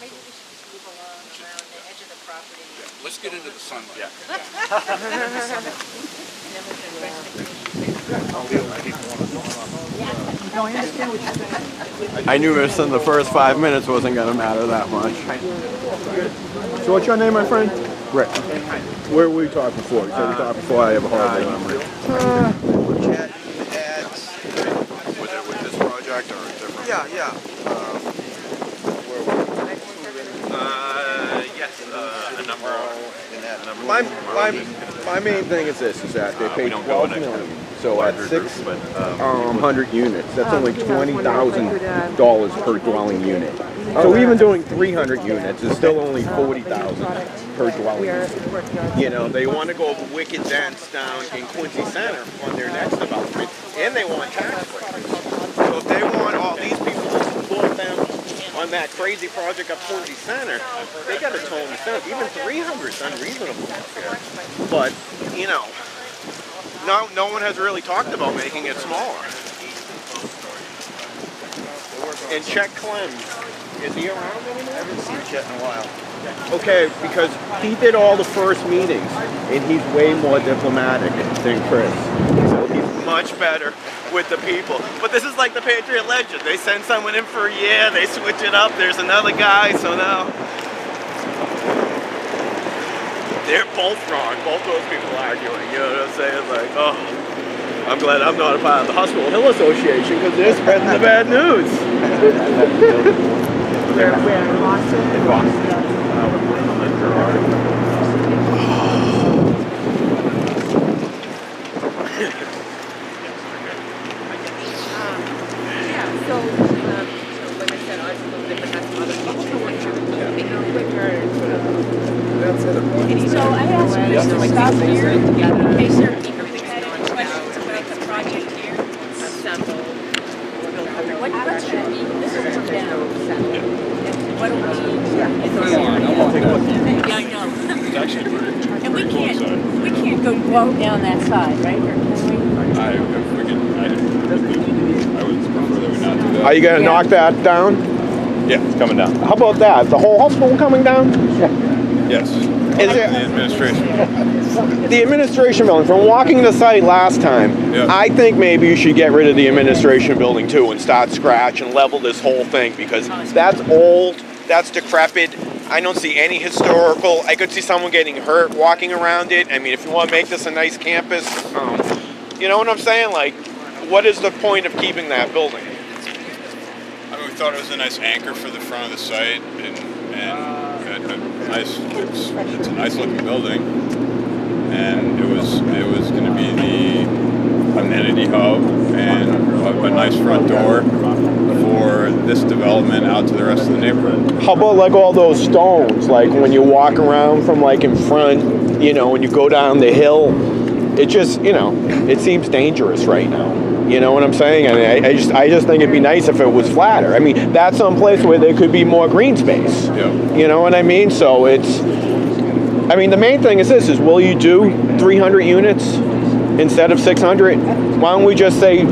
Maybe we should just move along around the edge of the property. Yeah, let's get into the sunlight. And then we can address the issues. No, I understand what you're saying. I knew this in the first 5 minutes wasn't going to matter that much. So what's your name, my friend? Rick. Where were we talking before? You said we talked before. I have a horrible memory. With this project or different? Yeah. Yes, a number. My main thing is this: is that they pay $12 million. So at 600 units, that's only $20,000 per dwelling unit. So even doing 300 units is still only $40,000 per dwelling unit. You know, they want to go wicked dense down in Quincy Center on their next development, and they want tax breaks. So if they want all these people to support them on that crazy project up Quincy Center, they got to tone this down. Even 300 is unreasonable up here. But, you know, no one has really talked about making it smaller. And Chet Clem, is he around anymore? I haven't seen Chet in a while. Okay, because he did all the first meetings, and he's way more diplomatic than Chris. So he's much better with the people. But this is like the Patriot Legend. They send someone in for a year, they switch it up, there's another guy, so now they're both wrong. Both those people arguing, you know what I'm saying? Like, oh, I'm glad I'm not a part of the Hospital Hill Association because they're spreading the bad news. Where in Boston? In Boston. So like I said, ours is a little different. That's some other people making it quicker and sort of. So I asked Chris to stop here in case there are people who had any questions about the project here. Assemble. What should be, this is from down. What do we, Yeah, I know. It's actually pretty. And we can't go walk down that side, right? Or can we? I would prefer that we not do that. Are you going to knock that down? Yeah, it's coming down. How about that? The whole hospital coming down? Yes. Is The it administration. the administration building? From walking the site last time, Yeah. I think maybe you should get rid of the administration building too and start scratch and level this whole thing because that's old, that's decrepit. I don't see any historical. I could see someone getting hurt walking around it. I mean, if you want to make this a nice campus, you know what I'm saying? Like, what is the point of keeping that building? I mean, we thought it was a nice anchor for the front of the site, and a nice. It's a nice looking building, and it was going to be the amenity hub and a nice front door for this development out to the rest of the neighborhood. How about like all those stones? Like when you walk around from like in front, you know, when you go down the hill, it just, you know, it seems dangerous right now. You know what I'm saying? I mean, I just think it'd be nice if it was flatter. I mean, that's someplace where there could be more green space. Yeah. You know what I mean? So it's, I mean, the main thing is this, is will you do 300 units instead of 600? Why don't we just say,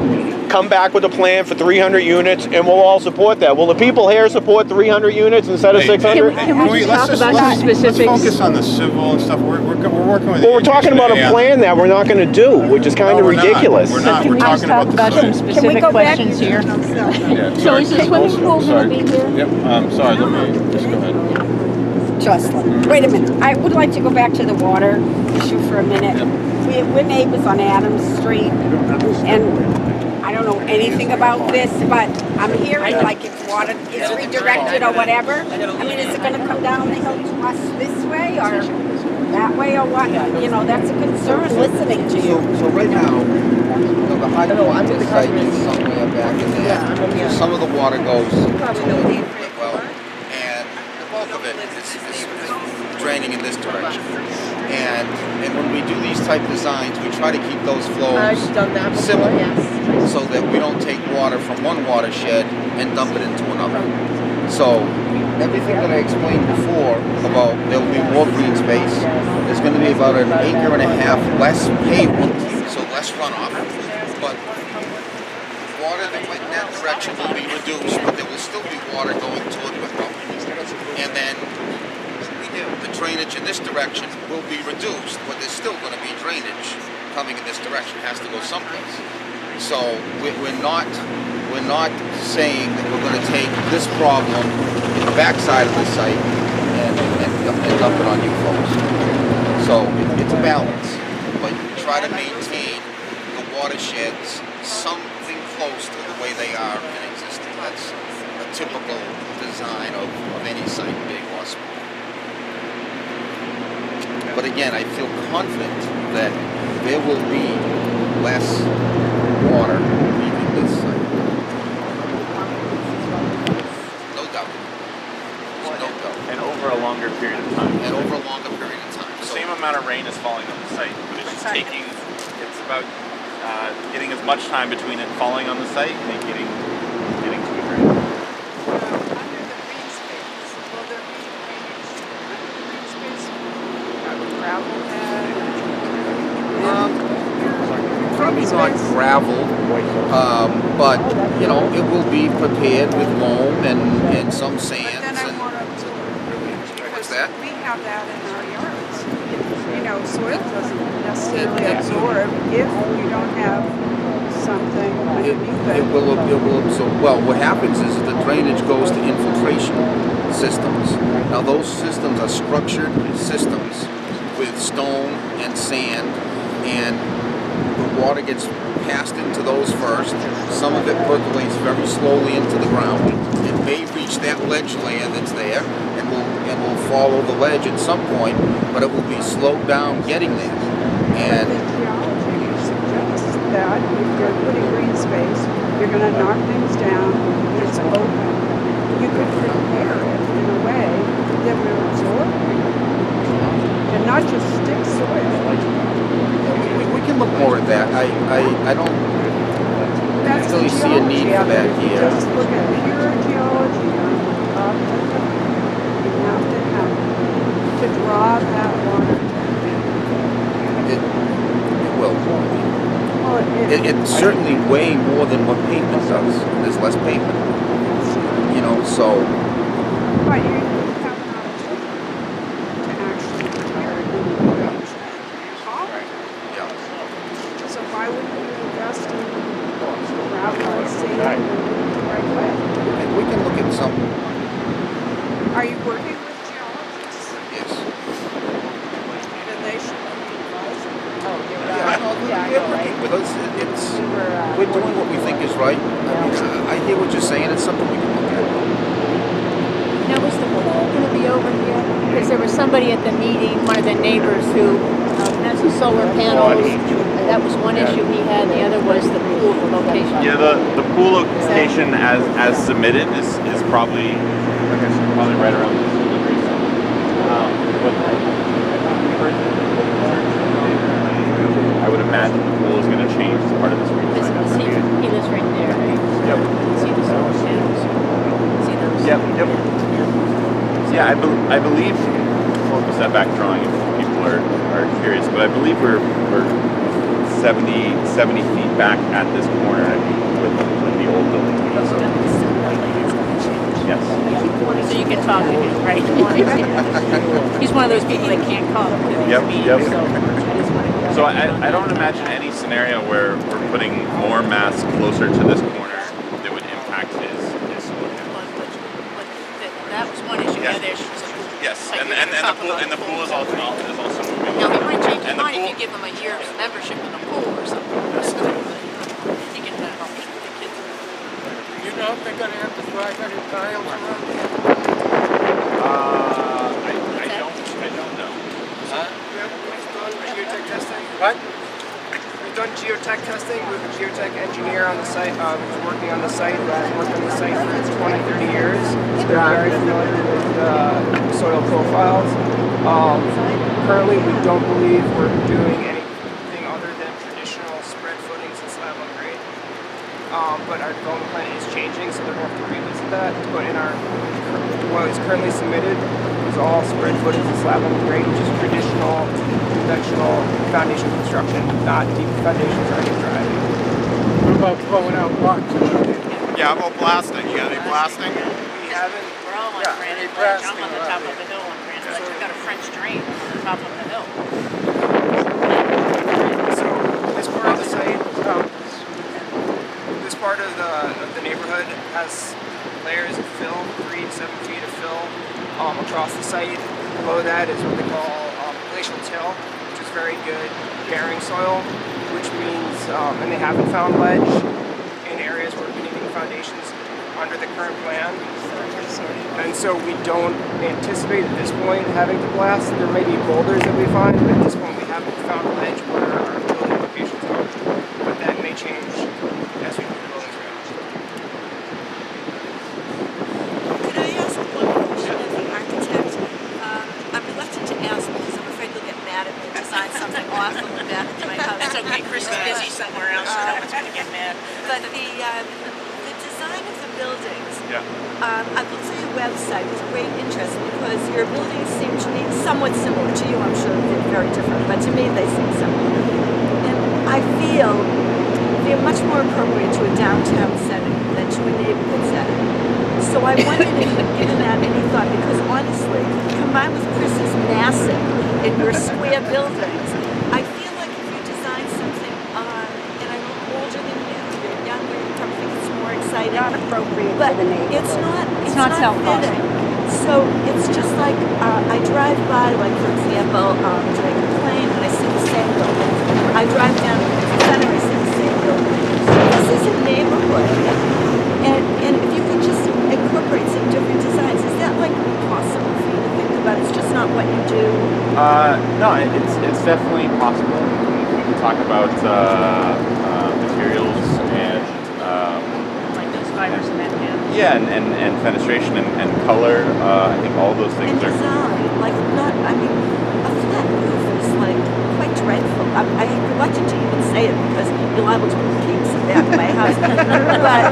come back with a plan for 300 units and we'll all support that? Will the people here support 300 units instead of 600? Can we just talk about some specifics? Let's focus on the civil and stuff. We're working with. Well, we're talking about a plan that we're not going to do, which is kind of ridiculous. We're not. Can We're we just talking talk about about the some site. specific questions here? Yeah, So sorry. is the swimming pool going to be here? Yep. Sorry. Let me just go ahead. Jocelyn, wait a minute. I would like to go back to the water issue for a minute. We're neighbors on Adams Street, and I don't know anything about this, but I'm hearing like if water is redirected or whatever. I mean, is it going to come down the hill to us this way or that way or what? You know, that's a concern listening to you. So right now, the high point of the site is somewhere back in there. Some of the water goes to Whitwell, and the bulk of it is draining in this direction. And when we do these type designs, we try to keep those flows similar, so that we don't take water from one watershed and dump it into another. So everything that I explained before about there will be more green space, there's going to be about an acre and a half less pavement, so less runoff. But water that went in that direction will be reduced, but there will still be water going toward Whitwell. And then the drainage in this direction will be reduced, but there's still going to be drainage coming in this direction. It has to go someplace. So we're not saying that we're going to take this problem in the backside of the site and dump it on you folks. So it's a balance, but try to maintain the watersheds something close to the way they are in existence. That's a typical design of any site, big or small. But again, I feel confident that there will be less water leaving this site. No doubt. No doubt. And over a longer period of time. And over a longer period of time. The same amount of rain is falling on the site, but it's just taking, it's about getting as much time between it falling on the site and it getting to the drain. Probably not gravel, but you know it will be prepared with loam and some sands. But then I want to, What's that? we have that in our yards. You know, soil doesn't necessarily absorb if you don't have something underneath it. It will absorb. Well, what happens is the drainage goes to infiltration systems. Now those systems are structured systems with stone and sand, and the water gets passed into those first. Some of it percolates very slowly into the ground. It may reach that ledge layer that's there and will follow the ledge at some point, but it will be slowed down getting there. And the geology suggests that if you're putting green space, you're going to knock things down, it's open. You could prepare it in a way that will absorb and not just stick soil. we can look more at that. I don't That's really see a need for that here. Just look at pure geology on top of the ground. You have to draw that water. It will. Well, It's certainly way more than what pavement does. There's less pavement. You know, so but you have an opportunity to actually prepare invest in ground sand and the right way. And we can look at some. Are you working with geologists? Yes. Then they should be advising. Oh, you're Yeah, right. I I know. know, right? With us, it's We we're doing what we think is right. I hear what you're saying. It's something we can look at. Now, was the pool going to be over here? Because there was somebody at the meeting, one of the neighbors who has some solar panels. That was one issue he had. The other was the pool, the location. Yeah, the pool location as submitted is probably, like I said, probably right around this delivery zone. But I would imagine the pool is going to change as part of this redesign. He lives right there, right? Yep. See the solar panels? See those? Yep. Yeah, I believe, pull up a setback drawing if people are curious, but I believe we're 70 feet back at this corner with the old building. Yes. So you can talk to him, right? He's one of those people that can't come to these meetings, Yep. so I just want to. So I don't imagine any scenario where we're putting more mass closer to this corner that would impact his solar panels. That was one issue. Yes. The other issue was the pool. Yes, Like and the pool is also moving. Now, he might change his And the mind if pool- you give him a year's membership in the pool or something. He can help the kids. You know if they're gonna have to drive any tiles around here? I don't know. Huh? We've done geotech testing. What? We've done geotech testing with a geotech engineer on the site, who's working on the site, who's worked on the site for 20, 30 years. So they're very familiar with soil profiles. Currently, we don't believe we're doing anything other than traditional spread footings and slab on grade. But our development plan is changing, so they're going to have to revisit that. But in what is currently submitted is all spread footings and slab on grade, which is traditional, conventional foundation construction, not deep foundations or any driving. What about throwing out rocks? Yeah, how about blasting? You got any blasting? We haven't. We're all on Yeah, granite any ledge. I'm blasting on the around top of here. the hill on granite ledge. We've got a French drain on the top of the hill. So this part of the site, this part of the neighborhood has layers of fill, 3 to 7 feet of fill across the site. Below that is what they call glacial till, which is very good bearing soil, which means, and they haven't found ledge in areas where we're needing foundations under the current plan. And so we don't anticipate at this point having to blast. There may be boulders that we find, but at this point we haven't found ledge where our building locations are. But that may change as we move the buildings around. Can I ask one question of the architect? I'm reluctant to ask because I'm afraid you'll get mad at me and design something awful in the back of my house. It's okay, Chris is busy somewhere else, so no one's going to get mad. But the design of the buildings, Yeah. I looked through your website with great interest because your buildings seem to me somewhat similar to you. I'm sure they're very different, but to me they seem similar. And I feel they're much more appropriate to a downtown setting than to a neighborhood setting. So I wondered if you'd given that any thought, because honestly, combined with Chris's massive and your square buildings, I feel like if you design something, and I'm older than you, you're younger, you probably think it's more exciting. Not appropriate But for the neighborhood. it's not self-costing. fitting. So it's just like I drive by, like for example, Dragon Plain, and I see the same building. I drive down to the center, I see the same building. This is a neighborhood, and if you could just incorporate some different designs, is that like possible for you to think about? It's just not what you do. No, it's definitely possible. We can talk about materials and Like those fiber cement panels. yeah, and fenestration and color. I think all those things And are. design, like not, I mean, a flat roof is like quite dreadful. I'm reluctant to even say it because you're liable to put keeps in the back of my house. But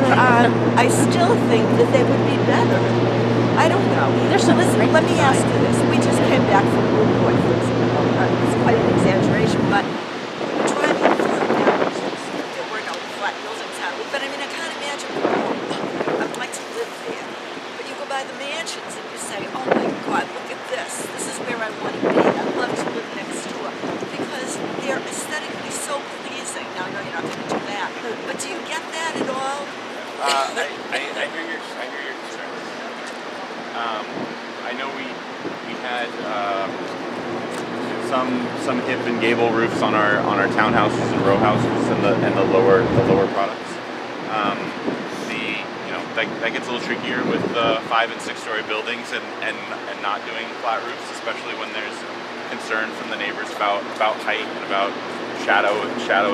I still think that they would be better. I don't know. Listen, let me ask you this. We just came back from Newport, for example. It's quite an exaggeration, but driving through now, there were no flat buildings out of it. But I mean, I can't imagine, I'd like to live there. But you go by the mansions and you say, oh my God, look at this. This is where I want to be. I'd love to live next door. Because they're aesthetically so pleasing. Now, I know you're not But do you get that at all? I hear your concern. I know we had some hip and gable roofs on our townhouses and row houses and the lower products. That gets a little trickier with 5 and 6 story buildings and not doing flat roofs, especially when there's concern from the neighbors about height and about shadow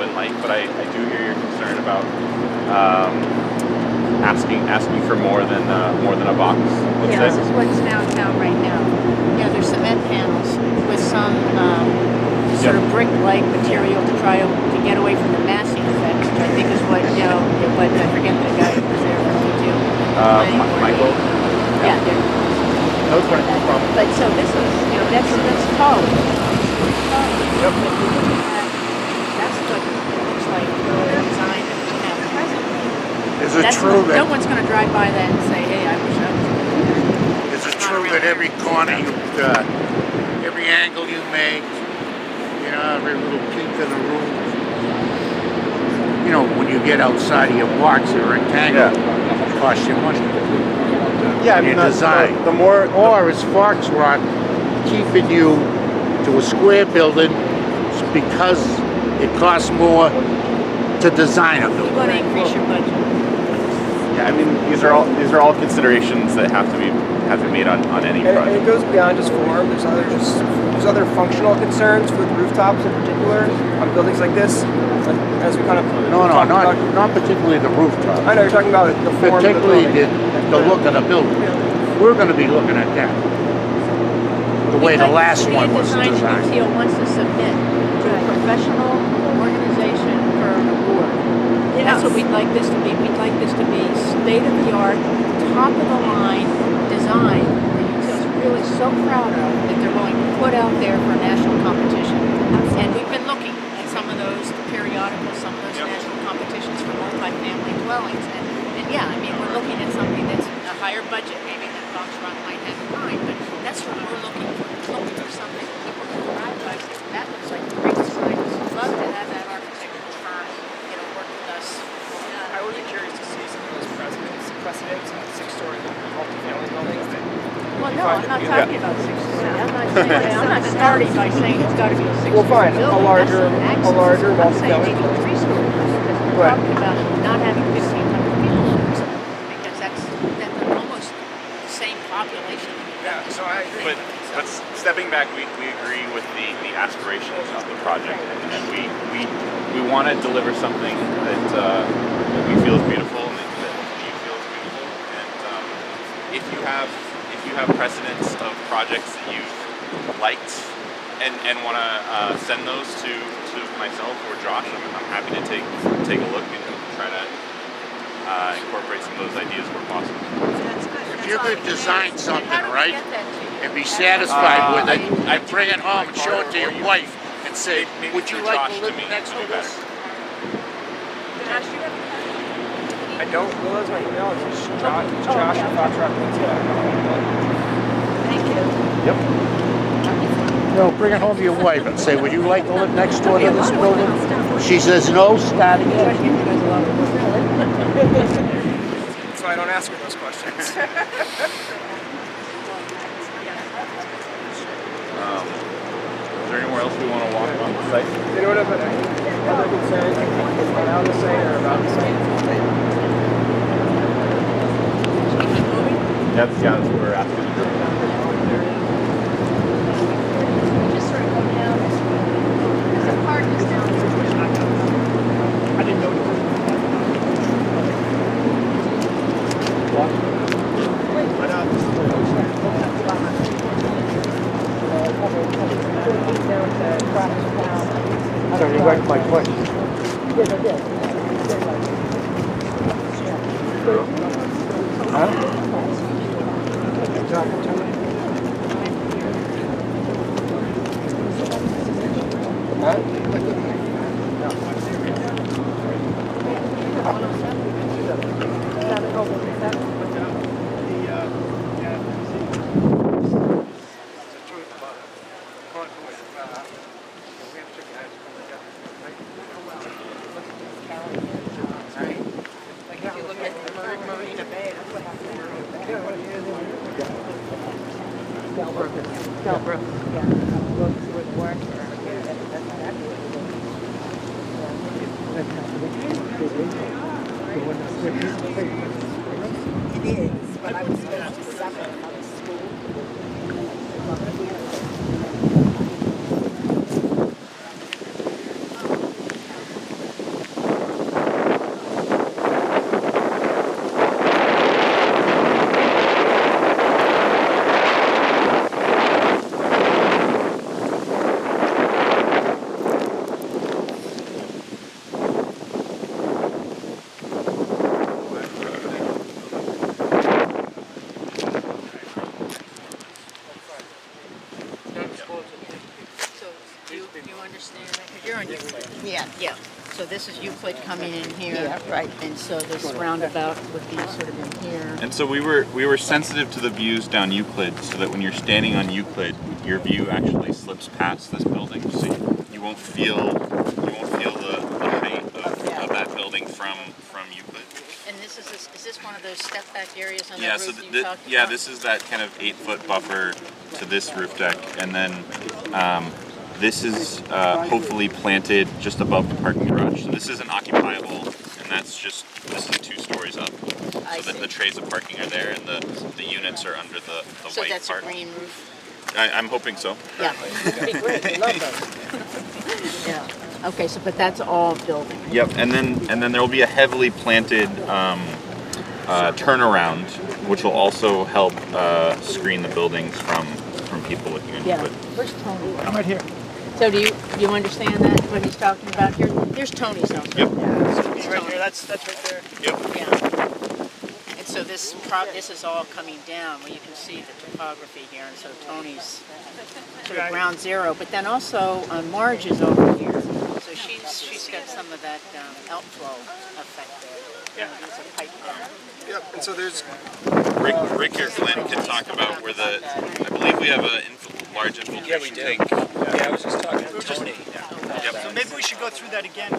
and light. But I do hear your concern about asking for more than a box. Yeah, this is what's downtown right now. You know, there's cement panels with some sort of brick-like material to try to get away from the massing effect, which I think is what, you know, but I forget the guy who was there for me too. Michael? Yeah, there. No problem. But so this is, you know, that's tall. Yep. That's what it looks like the design that we have presently. Is it true that no one's going to drive by that and say, hey, I wish I was. is it true that every corner you, every angle you make, you know, every little peak in the room, you know, when you get outside of your box or rectangle, it costs you money. Yeah, I mean, your design. the more, or is Foxrock keeping you to a square building because it costs more to design a You building? want to increase your budget. Yeah, I mean, these are all considerations that have to be made on any And project. it goes beyond just form. There's other functional concerns with rooftops in particular on buildings like this. As we kind of not particularly the rooftop. I know you're talking about the form Particularly of the building. the look of the building. We're going to be looking at that. The way the last one was Design designed. detail wants to submit to a professional organization for an award. That's what we'd like this to be. We'd like this to be state-of-the-art, top-of-the-line design that utilities are really so proud of that they're willing to put out there for national competition. And we've been looking at some of those periodicals, some of those national competitions for multi-family dwellings. And yeah, I mean, we're looking at something that's a higher budget maybe than Foxrock might have in mind, but that's what we're looking for. We're looking for something that people can drive by. That looks like a great design. We'd love to have that architectural firm, you know, work with us. I would be curious to see some of those precedents on 6-story multifamily buildings. Well, no, I'm not talking about 6-story. I'm not starting by saying it's got to be a 6-story Well, fine, building. a larger I'm saying maybe multifamily. 3-story because we're talking about not having 1,500 people because that's almost the same population. Yeah, so I agree. But stepping back, we agree with the aspirations of the project, and we want to deliver something that we feel is beautiful and that you feel is beautiful. And if you have precedents of projects that you've liked and want to send those to myself or Josh, I'm happy to take a look and try to incorporate some of those ideas where possible. If you could design something, right, and be satisfied with it, and bring it home and show it to your wife and say, would you like to live next to this? I don't realize my email. It's just Josh at Foxrock. Thank you. No, bring it home to your wife and say, would you like to live next door to this building? She says no, start again. So I don't ask her those questions. Is there anywhere else we want to walk on the site? Anyone have any other concerns around the site or about the site? That's what we're asking to do. Just sort of go down. There's a park just down there. I didn't know. I don't know, like my question. Delbrook, yeah. Go to see where the work are. It is, but I was supposed to summer another school. So you understand that? 'Cause you're on Euclid. Yeah. Yeah. So this is Euclid coming in here. Yeah, right. And so this roundabout would be sort of in here. And so we were sensitive to the views down Euclid, so that when you're standing on Euclid, your view actually slips past this building, so you won't feel the height of that building from Euclid. And this is this one of those step back areas on Yeah, the so roof that you talked yeah, about? this is that kind of 8-foot buffer to this roof deck, and then this is hopefully planted just above the parking garage. So this isn't occupiable, and this is 2 stories up. So that the trays of parking are there, and the units are under the So white that's part. a green roof? I'm hoping so. Yeah. That'd be great. I love those. Yeah. Okay, so but that's all building. Yep, and then there will be a heavily planted turnaround, which will also help screen the buildings from people looking at Yeah. it. Where's Tony? I'm right here. So do you understand that, what he's talking about here? Here's Tony's house. Yep. He's right here. That's right there. Yep. Yeah. And so this is all coming down, where you can see the topography here, and so Tony's sort of ground zero. But then also Marge is over here, so she's got some of that outflow effect there. Yeah. There's a pipe there. Yep, and so there's... Rick or Glenn can talk about where I believe we have a large infiltration tank. Yeah, I was just talking to Tony. Yep. So maybe we should go through that again. You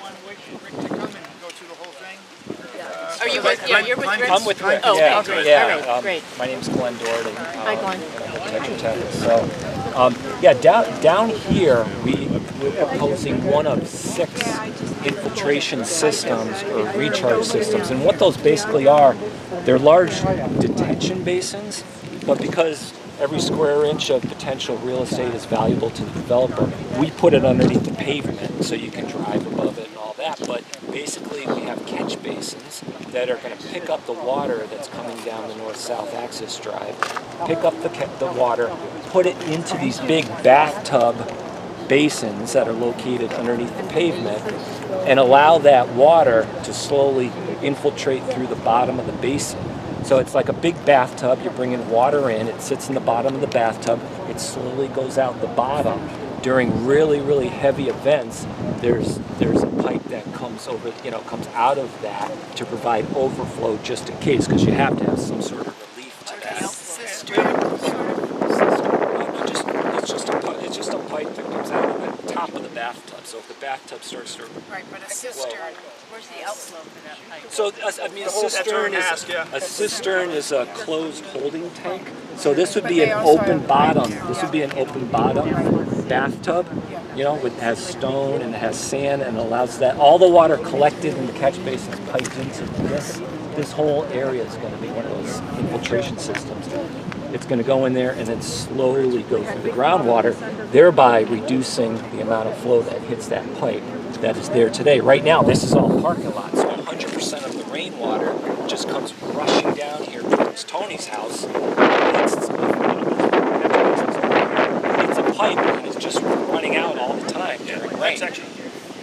want Rick to come and go through the whole thing? Are you with? Yeah, you're with Rick. I'm with Rick. Oh, yeah, okay, great. yeah. All right, great. My name's Glenn Doherty. Hi, Glenn. Architecture technician. So, yeah, down here we're proposing one of 6 infiltration systems or recharge systems, and what those basically are, they're large detention basins, but because every square inch of potential real estate is valuable to the developer, we put it underneath the pavement so you can drive above it and all that. But basically we have catch basins that are going to pick up the water that's coming down the north-south axis drive, pick up the water, put it into these big bathtub basins that are located underneath the pavement, and allow that water to slowly infiltrate through the bottom of the basin. So it's like a big bathtub, you're bringing water in, it sits in the bottom of the bathtub, it slowly goes out the bottom. During really, really heavy events, there's a pipe that comes over, comes out of that to provide overflow just in case, because you have to have some sort of relief to that. It's just a pipe that comes out of the top of the bathtub. So if the bathtub starts to Right, but a cistern. Where's the outflow for that pipe? So, a cistern is a closed holding tank. So this would be an open bottom. This would be an open bottom bathtub. It has stone and it has sand and allows that all the water collected in the catch basins piped into this. This whole area is going to be one of those infiltration systems. It's going to go in there and then slowly go through the groundwater, thereby reducing the amount of flow that hits that pipe that is there today. Right now, this is all parking lot, so 100% of the rainwater just comes rushing down here towards Tony's house. It's a pipe and it's just running out all the time during rain.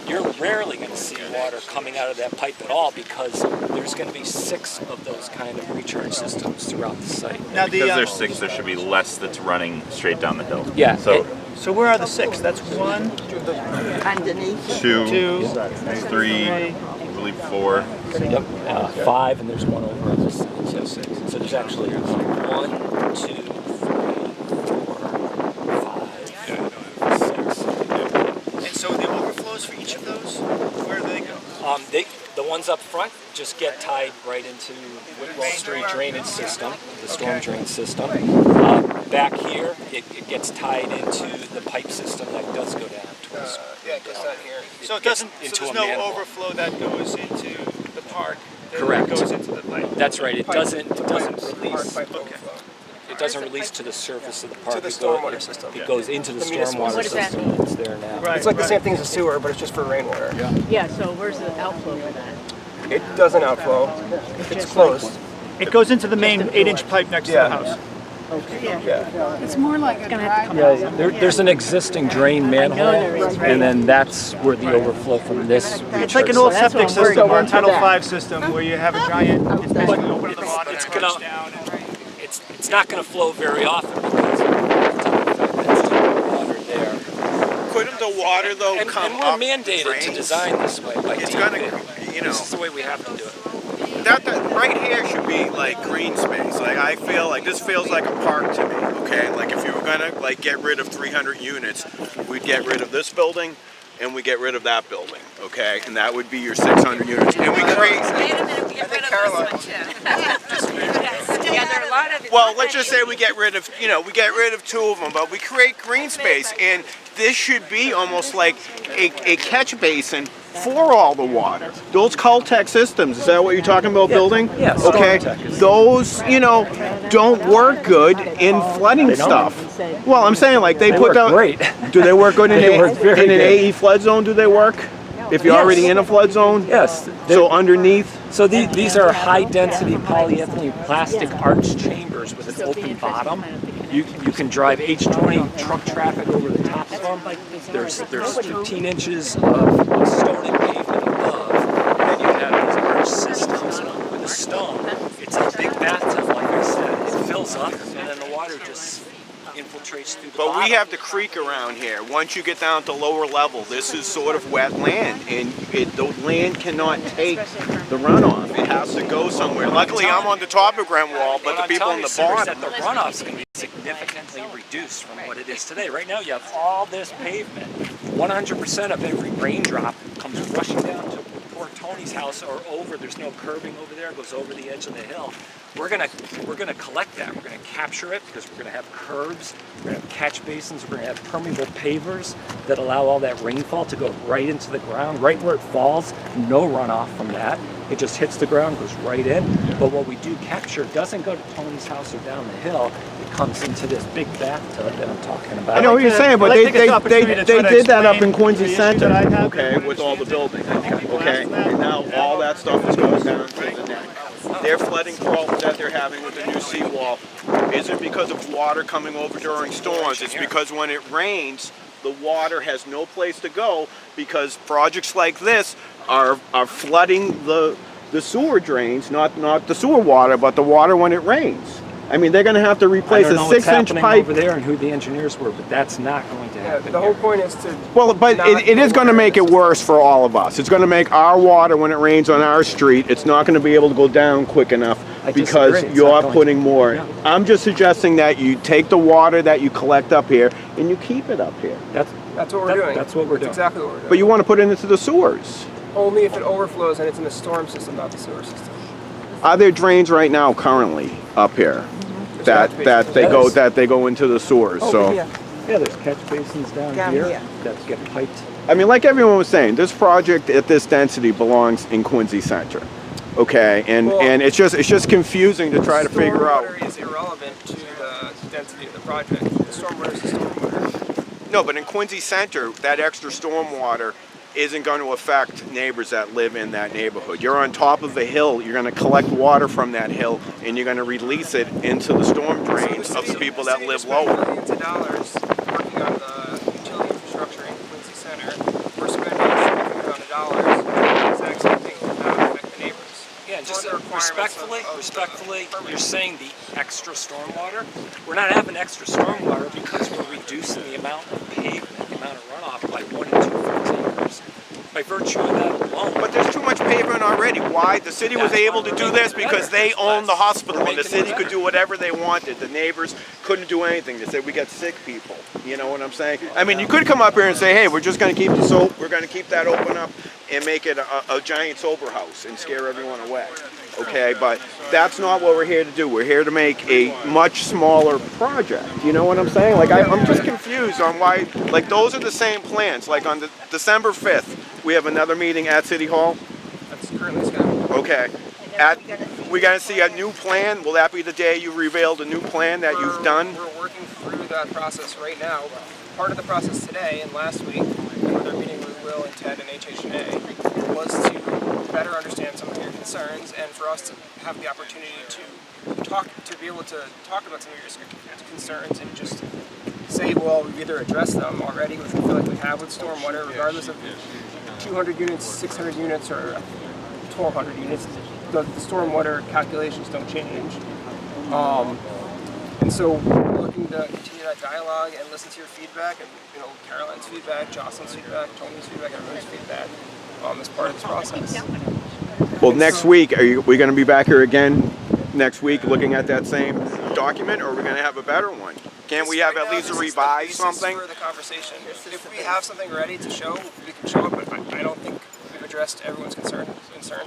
You're rarely going to see water coming out of that pipe at all because there's going to be 6 of those kind of recharge systems throughout the site. Now because there's 6, there should be less that's running straight down the hill. Yeah. So where are the 6? That's 1, underneath. 2, 3, I believe 4. Yep. 5, and there's one over on this side. So 6. So there's actually 1, 2, 3, 4, 5, 6. and so the overflows for each of those, where do they go? The ones up front just get tied right into Whitwell Street drainage system, the storm drain system. Back here, it gets tied into the pipe system that does go down towards. Yeah, it goes down here. So it gets doesn't. into So a there's no manhole. overflow that goes into the park. That Correct. Goes into the pipe. That's right. It Pipe- doesn't the release. Pipe overflow. It doesn't release to the surface of the park. To the It go- stormwater system. It goes into the The municipal stormwater system. system. What does that It's there now. Right. It's like the same thing as a sewer, but it's just for rainwater. Yeah, so where's the outflow for that? It doesn't outflow. It's closed. It goes into the main 8-inch pipe next to the house. Yeah. It's more like a driveway. Yeah, there's an existing drain manhole, and then that's where the overflow from this. It's like an old septic system or a Title V system where you have a giant. It's basically open at the bottom It's and gonna- it goes down. It's not going to flow very often because there's water there. Couldn't the water though And come we're up mandated to drains? design this way by It's DEP. gonna, you know, This is the way we have to do it. that right here should be like green space. Like I feel like this feels like a park to me. Okay, like if you were gonna like get rid of 300 units, we'd get rid of this building and we get rid of that building. Okay, and that would be your 600 units. And we create. Wait a minute, we get rid of this one too. Yeah, there are a lot of. Well, let's just say we get rid of, we get rid of 2 of them, but we create green space, and this should be almost like a catch basin for all the water. Those Caltech systems, is that what you're talking about building? Yes. Okay, those, don't work good in flooding They don't. stuff. Well, I'm saying like they They put work down. great. Do they work good in, They work very in an good. AE flood zone? Do they work? If you're Yes. already in a flood zone? Yes. So underneath? So these are high-density polyethylene plastic arch chambers with an open bottom. You can drive H20 truck traffic over the top of them. There's 15 inches of stone and pavement above, and you have these arch systems with a stone. It's a big bathtub, like I said. It fills up, and then the water just infiltrates through the But bottom. we have the creek around here. Once you get down to lower level, this is sort of wet land, and the land cannot take the runoff. It has to go somewhere. Luckily, I'm on the top of Grand Wall, but the people on the bottom. The runoff's going to be significantly reduced from what it is today. Right now, you have all this pavement. 100% of every raindrop comes rushing down to poor Tony's house or over. There's no curbing over there. It goes over the edge of the hill. We're gonna collect that. We're gonna capture it because we're gonna have curbs. We're gonna have catch basins. We're gonna have permeable pavers that allow all that rainfall to go right into the ground, right where it falls. No runoff from that. It just hits the ground, goes right in. But what we do capture doesn't go to Tony's house or down the hill. It comes into this big bathtub that I'm talking about. I know what you're saying, but they did that up in Quincy the issue Center, that I have okay, with all the buildings, okay? And now all that stuff is going down to the neck. Their flooding problems that they're having with the new seawall isn't because of water coming over during storms. It's because when it rains, the water has no place to go because projects like this are flooding the sewer drains, not the sewer water, but the water when it rains. I mean, they're going to have to replace I don't a know what's 6-inch happening pipe. over there and who the engineers were, but that's not going to happen. The whole point is to. Well, but it is going to make it worse for all of us. It's going to make our water when it rains on our street. It's not going to be able to go down quick enough because disagree. It's you're not going putting more. Yeah. I'm just suggesting that you take the water that you collect up here and you keep it up here. That's what we're doing. That's what we're doing. Exactly what we're doing. But you want to put it into the sewers. Only if it overflows and it's in the storm system, not the sewer system. Are there drains right now currently up here that they go into the sewers? So. Yeah, there's catch basins down here that get piped. I mean, like everyone was saying, this project at this density belongs in Quincy Center. Okay, and it's just confusing to try to figure out. Stormwater is irrelevant to the density of the project. The stormwater is the stormwater. No, but in Quincy Center, that extra stormwater isn't going to affect neighbors that live in that neighborhood. You're on top of a hill, you're going to collect water from that hill, and you're going to release it into the storm drains of the people that live lower. Millions of dollars working on the utility infrastructure in Quincy Center. We're spending a significant amount of dollars on the exact same thing that not affect the neighbors. Yeah, and just For the requirements respectfully, you're saying the extra stormwater. We're not having extra stormwater because we're reducing the amount of pavement, the amount of runoff by 1 2/3 acres. By virtue of that alone. But there's too much pavement already. Why? The city was able to do this because they own the hospital and the city could do whatever they wanted. The neighbors couldn't do anything. They said, we got sick people. You know what I'm saying? I mean, you could come up here and say, hey, we're just going to keep the soap. We're going to keep that open up and make it a giant sober house and scare everyone away. Okay, but that's not what we're here to do. We're here to make a much smaller project. You know what I'm saying? Like, I'm just confused on why, like, those are the same plans. Like, on the December 5th, we have another meeting at City Hall. That's currently scheduled. Okay. We're going to see a new plan. Will that be the day you revealed a new plan that you've done? We're working through that process right now. Part of the process today and last week, with our meeting with Will and Ted and HHNA, was to better understand some of your concerns and for us to have the opportunity to be able to talk about some of your concerns and just say, well, we've either addressed them already, which we feel like we have with stormwater, regardless of 200 units, 600 units, or 1,200 units. The stormwater calculations don't change. And so we're looking to continue that dialogue and listen to your feedback and, you know, Caroline's feedback, Jocelyn's feedback, Tony's feedback, everybody's feedback as part of this process. Well, next week, we going to be back here again next week looking at that same document, or are we going to have a better one? Can't we have at least a revised something? For the conversation. If we have something ready to show, we can show it, but I don't think we've addressed everyone's concerns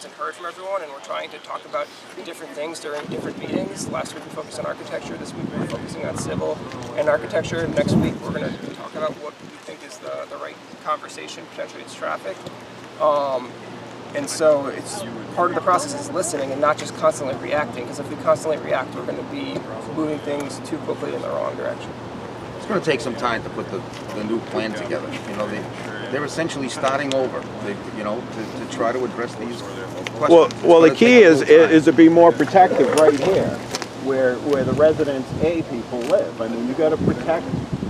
and heard from everyone, and we're trying to talk about different things during different meetings. Last week we focused on architecture, this week we're focusing on civil and architecture. Next week we're going to talk about what we think is the right conversation, potentially it's traffic. And so it's part of the process is listening and not just constantly reacting, because if we constantly react, we're going to be moving things too quickly in the wrong direction. It's going to take some time to put the new plan together. You know, they're essentially starting over. To try to address these questions. Well, the key is to be more protective right here, where the residents A people live. I mean, you got to protect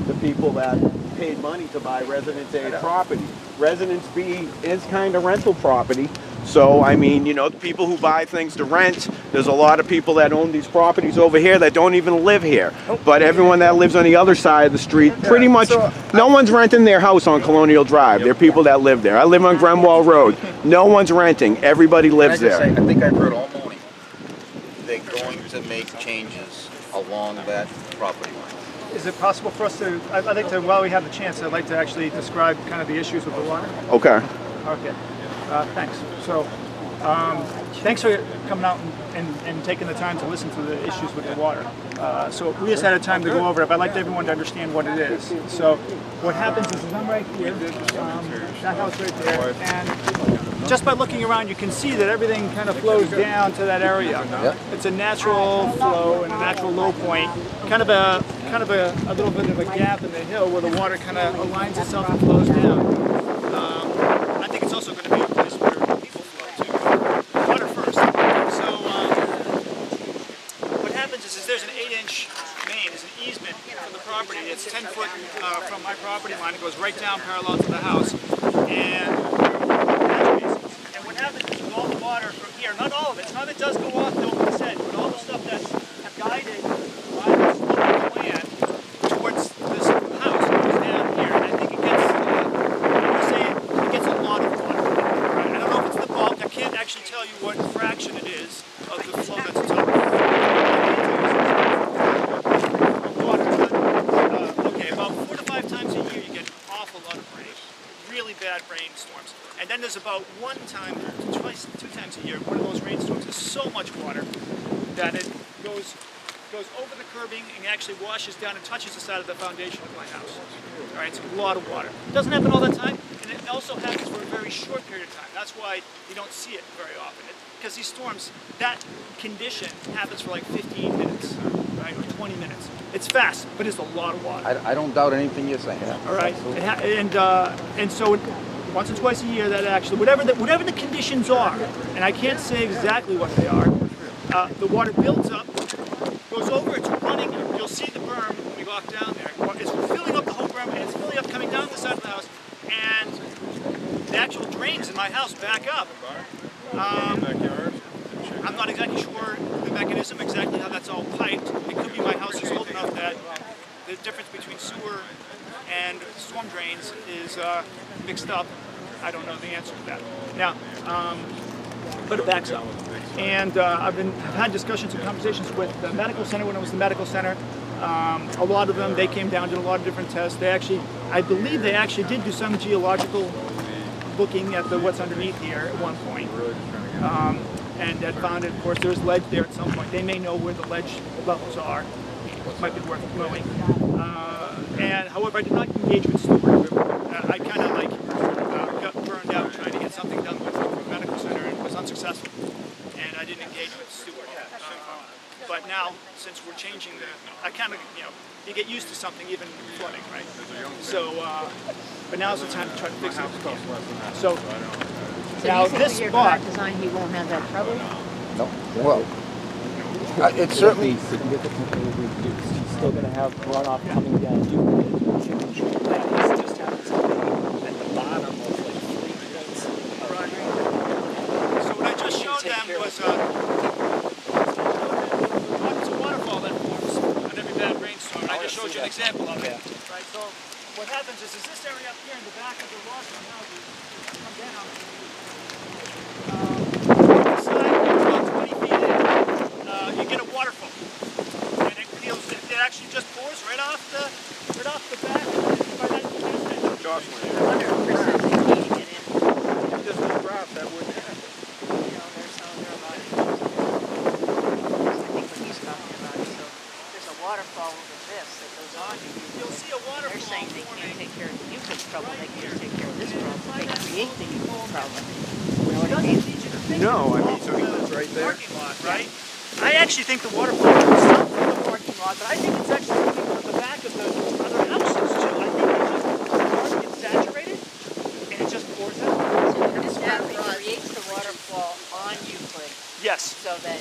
the people that paid money to buy Residence A property. Residence B is kind of rental property. So, I mean, you know, the people who buy things to rent, there's a lot of people that own these properties over here that don't even live here. But everyone that lives on the other side of the street, pretty much, no one's renting their house on Colonial Drive. There are people that live there. I live on Grenwell Road. No one's renting. Everybody lives there. I think I've heard all morning they're going to make changes along that property line. Is it possible for us to, I'd like to, while we have the chance, I'd like to actually describe kind of the issues with the water. Okay. Okay. Thanks. So, thanks for coming out and taking the time to listen to the issues with the water. So we just had a time to go over it, but I'd like everyone to understand what it is. So what happens is I'm right here, that house right there, and just by looking around you can see that everything kind of flows down to that area. Yep. It's a natural flow and a natural low point, kind of a little bit of a gap in the hill where the water kind of aligns itself and flows down. I think it's also going to be a place where people flow to. Water first. So what happens is there's an 8-inch main, there's an easement from the property. It's 10 foot from my property line. It goes right down parallel to the house. And what happens is with all the water from here, not all of it, some of it does go off to open the set, but all the stuff that's guided by this local plan towards this house goes down here. And I think it gets, it gets a lot of water. Right? I don't know if it's the bulk. I can't actually tell you what fraction it is of the flow that's total. Okay, about 4 to 5 times a year you get an awful lot of rain. Really bad rainstorms. And then there's about 1 time, 2 times a year, one of those rainstorms is so much water that it goes over the curbing and actually washes down and touches the side of the foundation of my house. All right, it's a lot of water. It doesn't happen all the time, and it also happens for a very short period of time. That's why you don't see it very often. Because these storms, that condition happens for like 15 minutes, right, or 20 minutes. It's fast, but it's a lot of water. I don't doubt anything you're saying. All right, and so once or twice a year, that actually, whatever the conditions are, and I can't say exactly what they are, the water builds up, goes over, it's running. You'll see the berm when we walk down there. It's filling up the whole berm, and it's filling up, coming down the side of the house, and the actual drains in my house back up. I'm not exactly sure the mechanism, exactly how that's all piped. It could be my house is old enough that the difference between sewer and storm drains is mixed up. I don't know the answer to that. Now, but it backs up. And I've had discussions and conversations with the medical center when I was in the medical center. A lot of them, they came down, did a lot of different tests. They actually, I believe they actually did do some geological looking at what's underneath here at one point. And had found it, of course, there's ledge there at some point. They may know where the ledge levels are. Might be worth knowing. And however, I did not engage with Stewart. I kind of like got burned out trying to get something done with the medical center and was unsuccessful. And I didn't engage with Stewart. But now, since we're changing I kind of, you get used to something even flooding, right? So, but now's the time to try to fix it. So now this spot. Design, he won't have that trouble. No. Well, it's certainly significantly reduced. He's still going to have runoff coming down. He's just having something at the bottom of like 3 points. Right. So what I just showed them was it's a waterfall that forms on every bad rainstorm. I just showed you an example of it. Right. So what happens is this area up here in the back of the Rosslyn houses come down. The side gets about 20 feet in. You get a waterfall, and it actually just pours right off the back. By that Jocelyn. 100% get in. If there's no grass, that wouldn't happen. There's some there about it. I think what he's talking about is there's a waterfall over this that goes on. You'll see a waterfall. They're saying they can't take care of the Euclid's trouble. They can just take care of this problem. They create the Euclid's problem. You know what I mean? No, I mean, so he lives right there. Parking lot, right? I actually think the waterfall comes up from the parking lot, but I think it's actually coming from the back of the other houses too. I think the water gets saturated and it just pours out. So this property creates the waterfall on Euclid. Yes. So that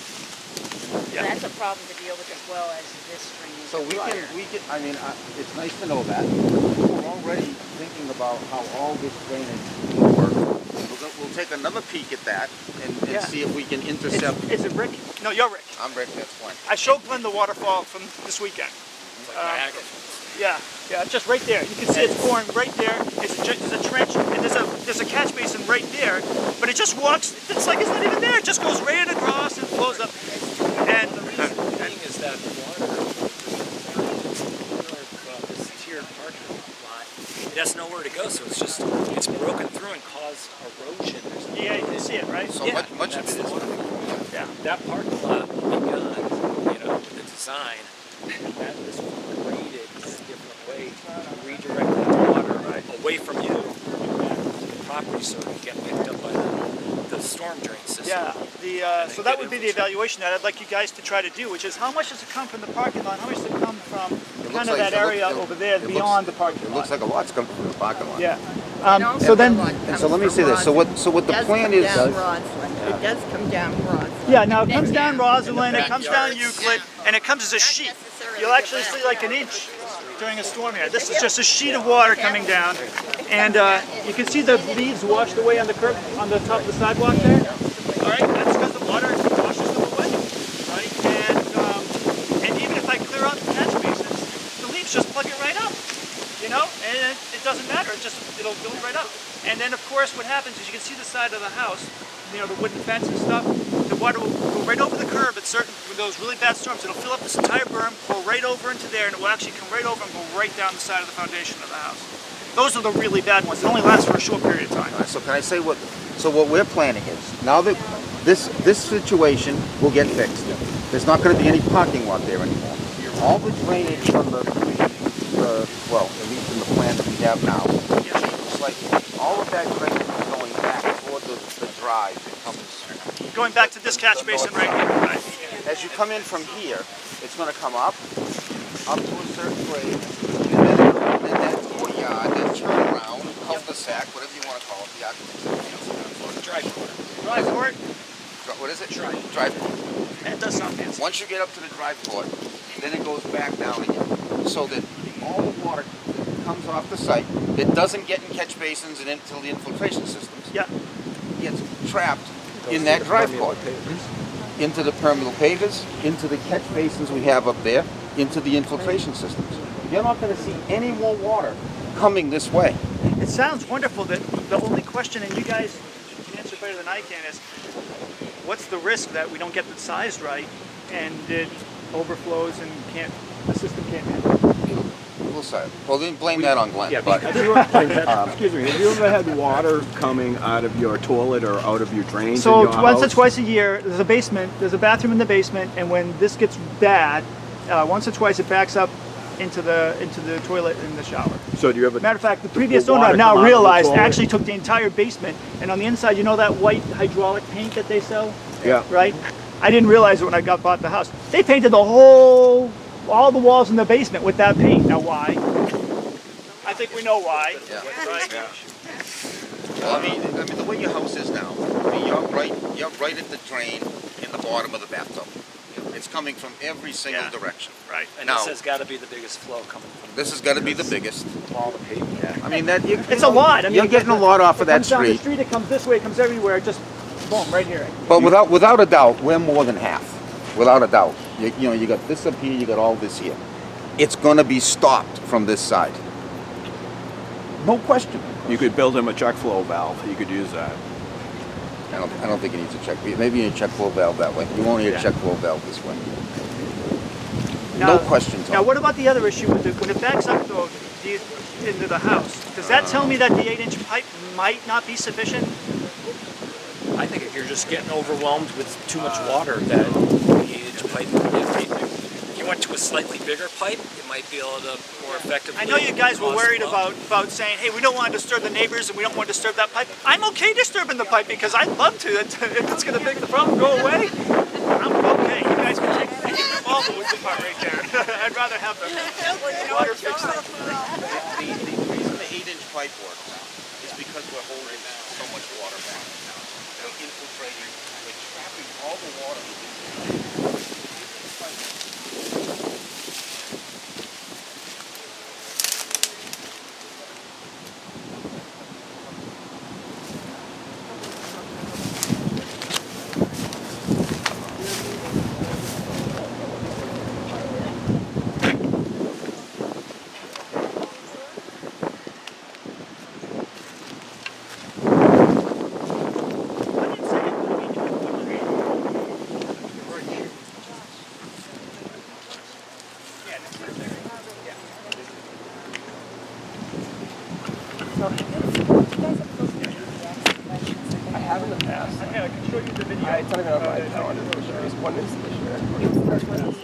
that's a problem to deal with as well as this stream. So we can, I mean, it's nice to know that. We're already thinking about how all this drainage will work. We'll take another peek at that and see if we can intercept. Is it Rick? No, you're Rick. I'm Rick, that's fine. I showed Glenn the waterfall from this weekend. Yeah, just right there. You can see it's pouring right there. There's a trench and there's a catch basin right there, but it just walks. It's like it's not even there. It just goes right across and flows up. And the reason being is that the water, this tiered parking lot, it has nowhere to go, so it's broken through and caused erosion. Yeah, you can see it, right? So much of it is. Yeah, that parking lot begun, with the design, that is graded in a different way to redirect the water away from you to the property so it can get picked up by the storm drain system. Yeah, so that would be the evaluation that I'd like you guys to try to do, which is how much does it come from the parking lot? How much does it come from kind of that area over there beyond the parking lot? It looks like a lot's coming from the parking lot. Yeah. So then, so let me say this. So what the plan is? It does come down Roslyn. Yeah, now it comes down Rosalind, it comes down Euclid, and it comes as a sheet. You'll actually see like an inch during a storm here. This is just a sheet of water coming down, and you can see the leaves washed away on the curb, on the top of the sidewalk there. All right, that's because the water washes them away, right? And even if I clear out the catch basins, the leaves just plug it right up, and it doesn't matter. It'll build right up. And then of course what happens is you can see the side of the house, the wooden fence and stuff. The water will go right over the curb at with those really bad storms. It'll fill up this entire berm, go right over into there, and it will actually come right over and go right down the side of the foundation of the house. Those are the really bad ones. It only lasts for a short period of time. So can I say what we're planning is, now that this situation will get fixed, there's not going to be any parking lot there anymore. All the drainage from well, at least in the plan that we have now, it's like all of that drainage is going back toward the drive that comes. Going back to this catch basin right here. Right. As you come in from here, it's going to come up to a certain grade, and then that courtyard, that turnaround, cul-de-sac, whatever you want to call it, the architecture. Drive court. What is it? Drive court. That does sound fancy. Once you get up to the drive court, then it goes back down again, so that all the water that comes off the site, it doesn't get in catch basins and into the infiltration systems. Yeah. Gets trapped in that drive court, into the permeable pavers, into the catch basins we have up there, into the infiltration systems. You're not going to see any more water coming this way. It sounds wonderful. That the only question, and you guys can answer better than I can, is what's the risk that we don't get the size right and it overflows and the system can't handle it? We'll mechanical side. Well, then blame that on Glenn. Yeah, but have you, excuse me, have you ever had water coming out of your toilet or out of your drains So in your once or house? twice a year, there's a basement, there's a bathroom in the basement, and when this gets bad, once or twice it backs up into the toilet in the shower. So do you ever? Matter of fact, the previous owner water I've come out now of the realized toilet? actually took the entire basement, and on the inside, you know that white hydraulic paint that they sell? Yeah. Right? I didn't realize it when I bought the house. They painted all the walls in the basement with that paint. Now why? I think we know why. Yeah. Right? Well, I mean, the way your house is now, I mean, you're right at the drain in the bottom of the bathtub. It's coming from every single direction. Right. And now, this has got to be the biggest flow coming from. This has got to be the biggest. All the pavement. Yeah. I mean, that It's a lot. I mean, you're getting a lot off of that It comes down the street. street, it comes this way, it comes everywhere, just boom, right here. But without a doubt, we're more than half. Without a doubt. You know, you got this up here, you got all this here. It's going to be stopped from this side. No question. You could build him a check flow valve. You could use that. I don't think he needs a check. Maybe you need a check flow valve that way. You won't need a check flow valve this way. No question, Tom. Now, what about the other issue with when it backs up though into the house? Does that tell me that the 8-inch pipe might not be sufficient? I think if you're just getting overwhelmed with too much water, that the 8-inch pipe, if you went to a slightly bigger pipe, it might be able to more effectively. I know you guys were cause worried flow. about saying, hey, we don't want to disturb the neighbors and we don't want to disturb that pipe. I'm okay disturbing the pipe because I'd love to. If it's going to make the problem go away, I'm okay. You guys can take all the wood part right there. I'd rather have the water fixed up. The reason the 8-inch pipe works is because we're holding so much water back. We're infiltrating, we're trapping all the water. I have in the past. I can show you the video. It's not even on my calendar for sure. It's one is this year. It was the 28th.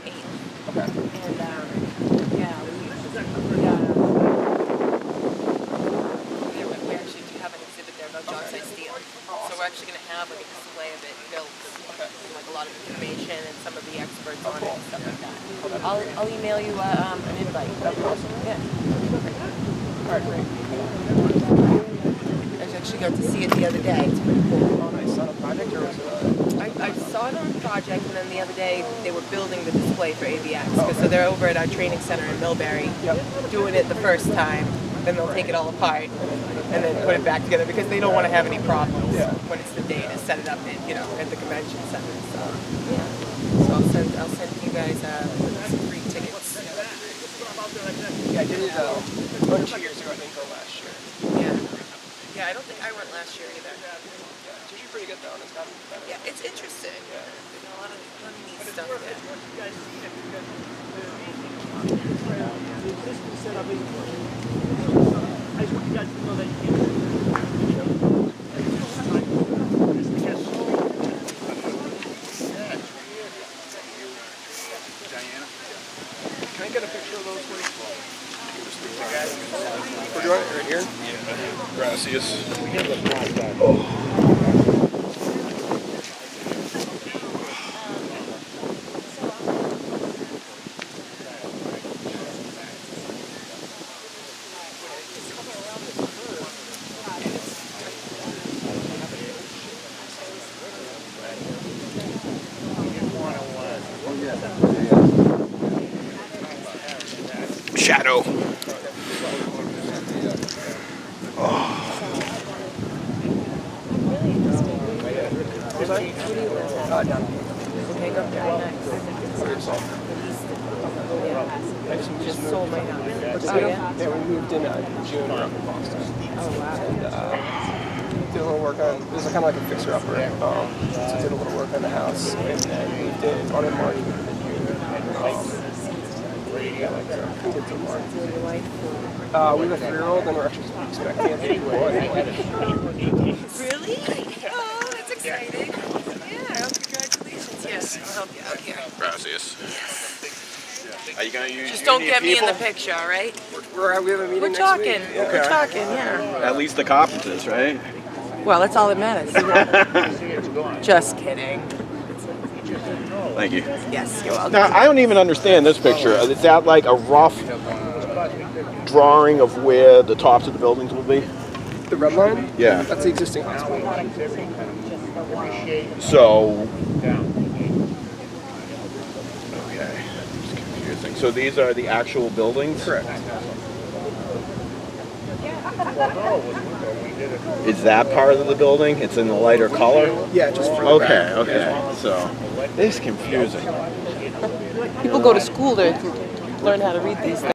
Okay. And yeah, we actually do have an exhibit there about Johnson steel. So we're actually going to have like a display of it built, and like a lot of information and some of the experts on it and stuff like that. I'll email you an invite. Yeah. All right, great. I actually got to see it the other day. It's pretty cool. Oh, nice. On a project or was it I saw it on a project, and then the other day they were building the display for AVX. So they're over at our training center in Millbury, doing it the first time. Then they'll take it all apart and then put it back together because they don't want to have any problems when it's the day to set it up at the convention center. So yeah, so I'll send you guys some free tickets. Yeah, I did it a bunch of years ago. I didn't go last year. Yeah, I don't think I went last year either. Yeah, it's usually pretty good though, and it's gotten better. Yeah, it's interesting. Yeah. There's a lot of neat stuff there. The system set up is I just want you guys to know that you can't. Can I get a picture of those, please? We're doing it right here? Yeah. Gracias. Shadow. Just sold my house. Yeah, we moved in June up in Boston. Oh, wow. And did a little work on, it was kind of like a fixer-upper. So did a little work on the house, and then moved in on a March in June. Yeah, like We did some more. We have a 3-year-old and we're actually expecting him to be 1. Really? Oh, that's exciting. Yeah, congratulations. Yes, I'll help you out here. Gracias. Are you gonna use? Just don't get me in the picture, all right? We have a meeting We're next talking. week. We're talking, yeah. At least the carpenters, right? Well, that's all that matters. Just kidding. Thank you. Yes, you're welcome. Now, I don't even understand this picture. Is that like a rough drawing of where the tops of the buildings will be? The red line? Yeah. That's the existing hospital. So, okay, it's confusing. So these are the actual buildings? Correct. Is that part of the building? It's in the lighter color? Yeah, just for the Okay, back. okay. So, it's confusing. People go to school to learn how to read these things.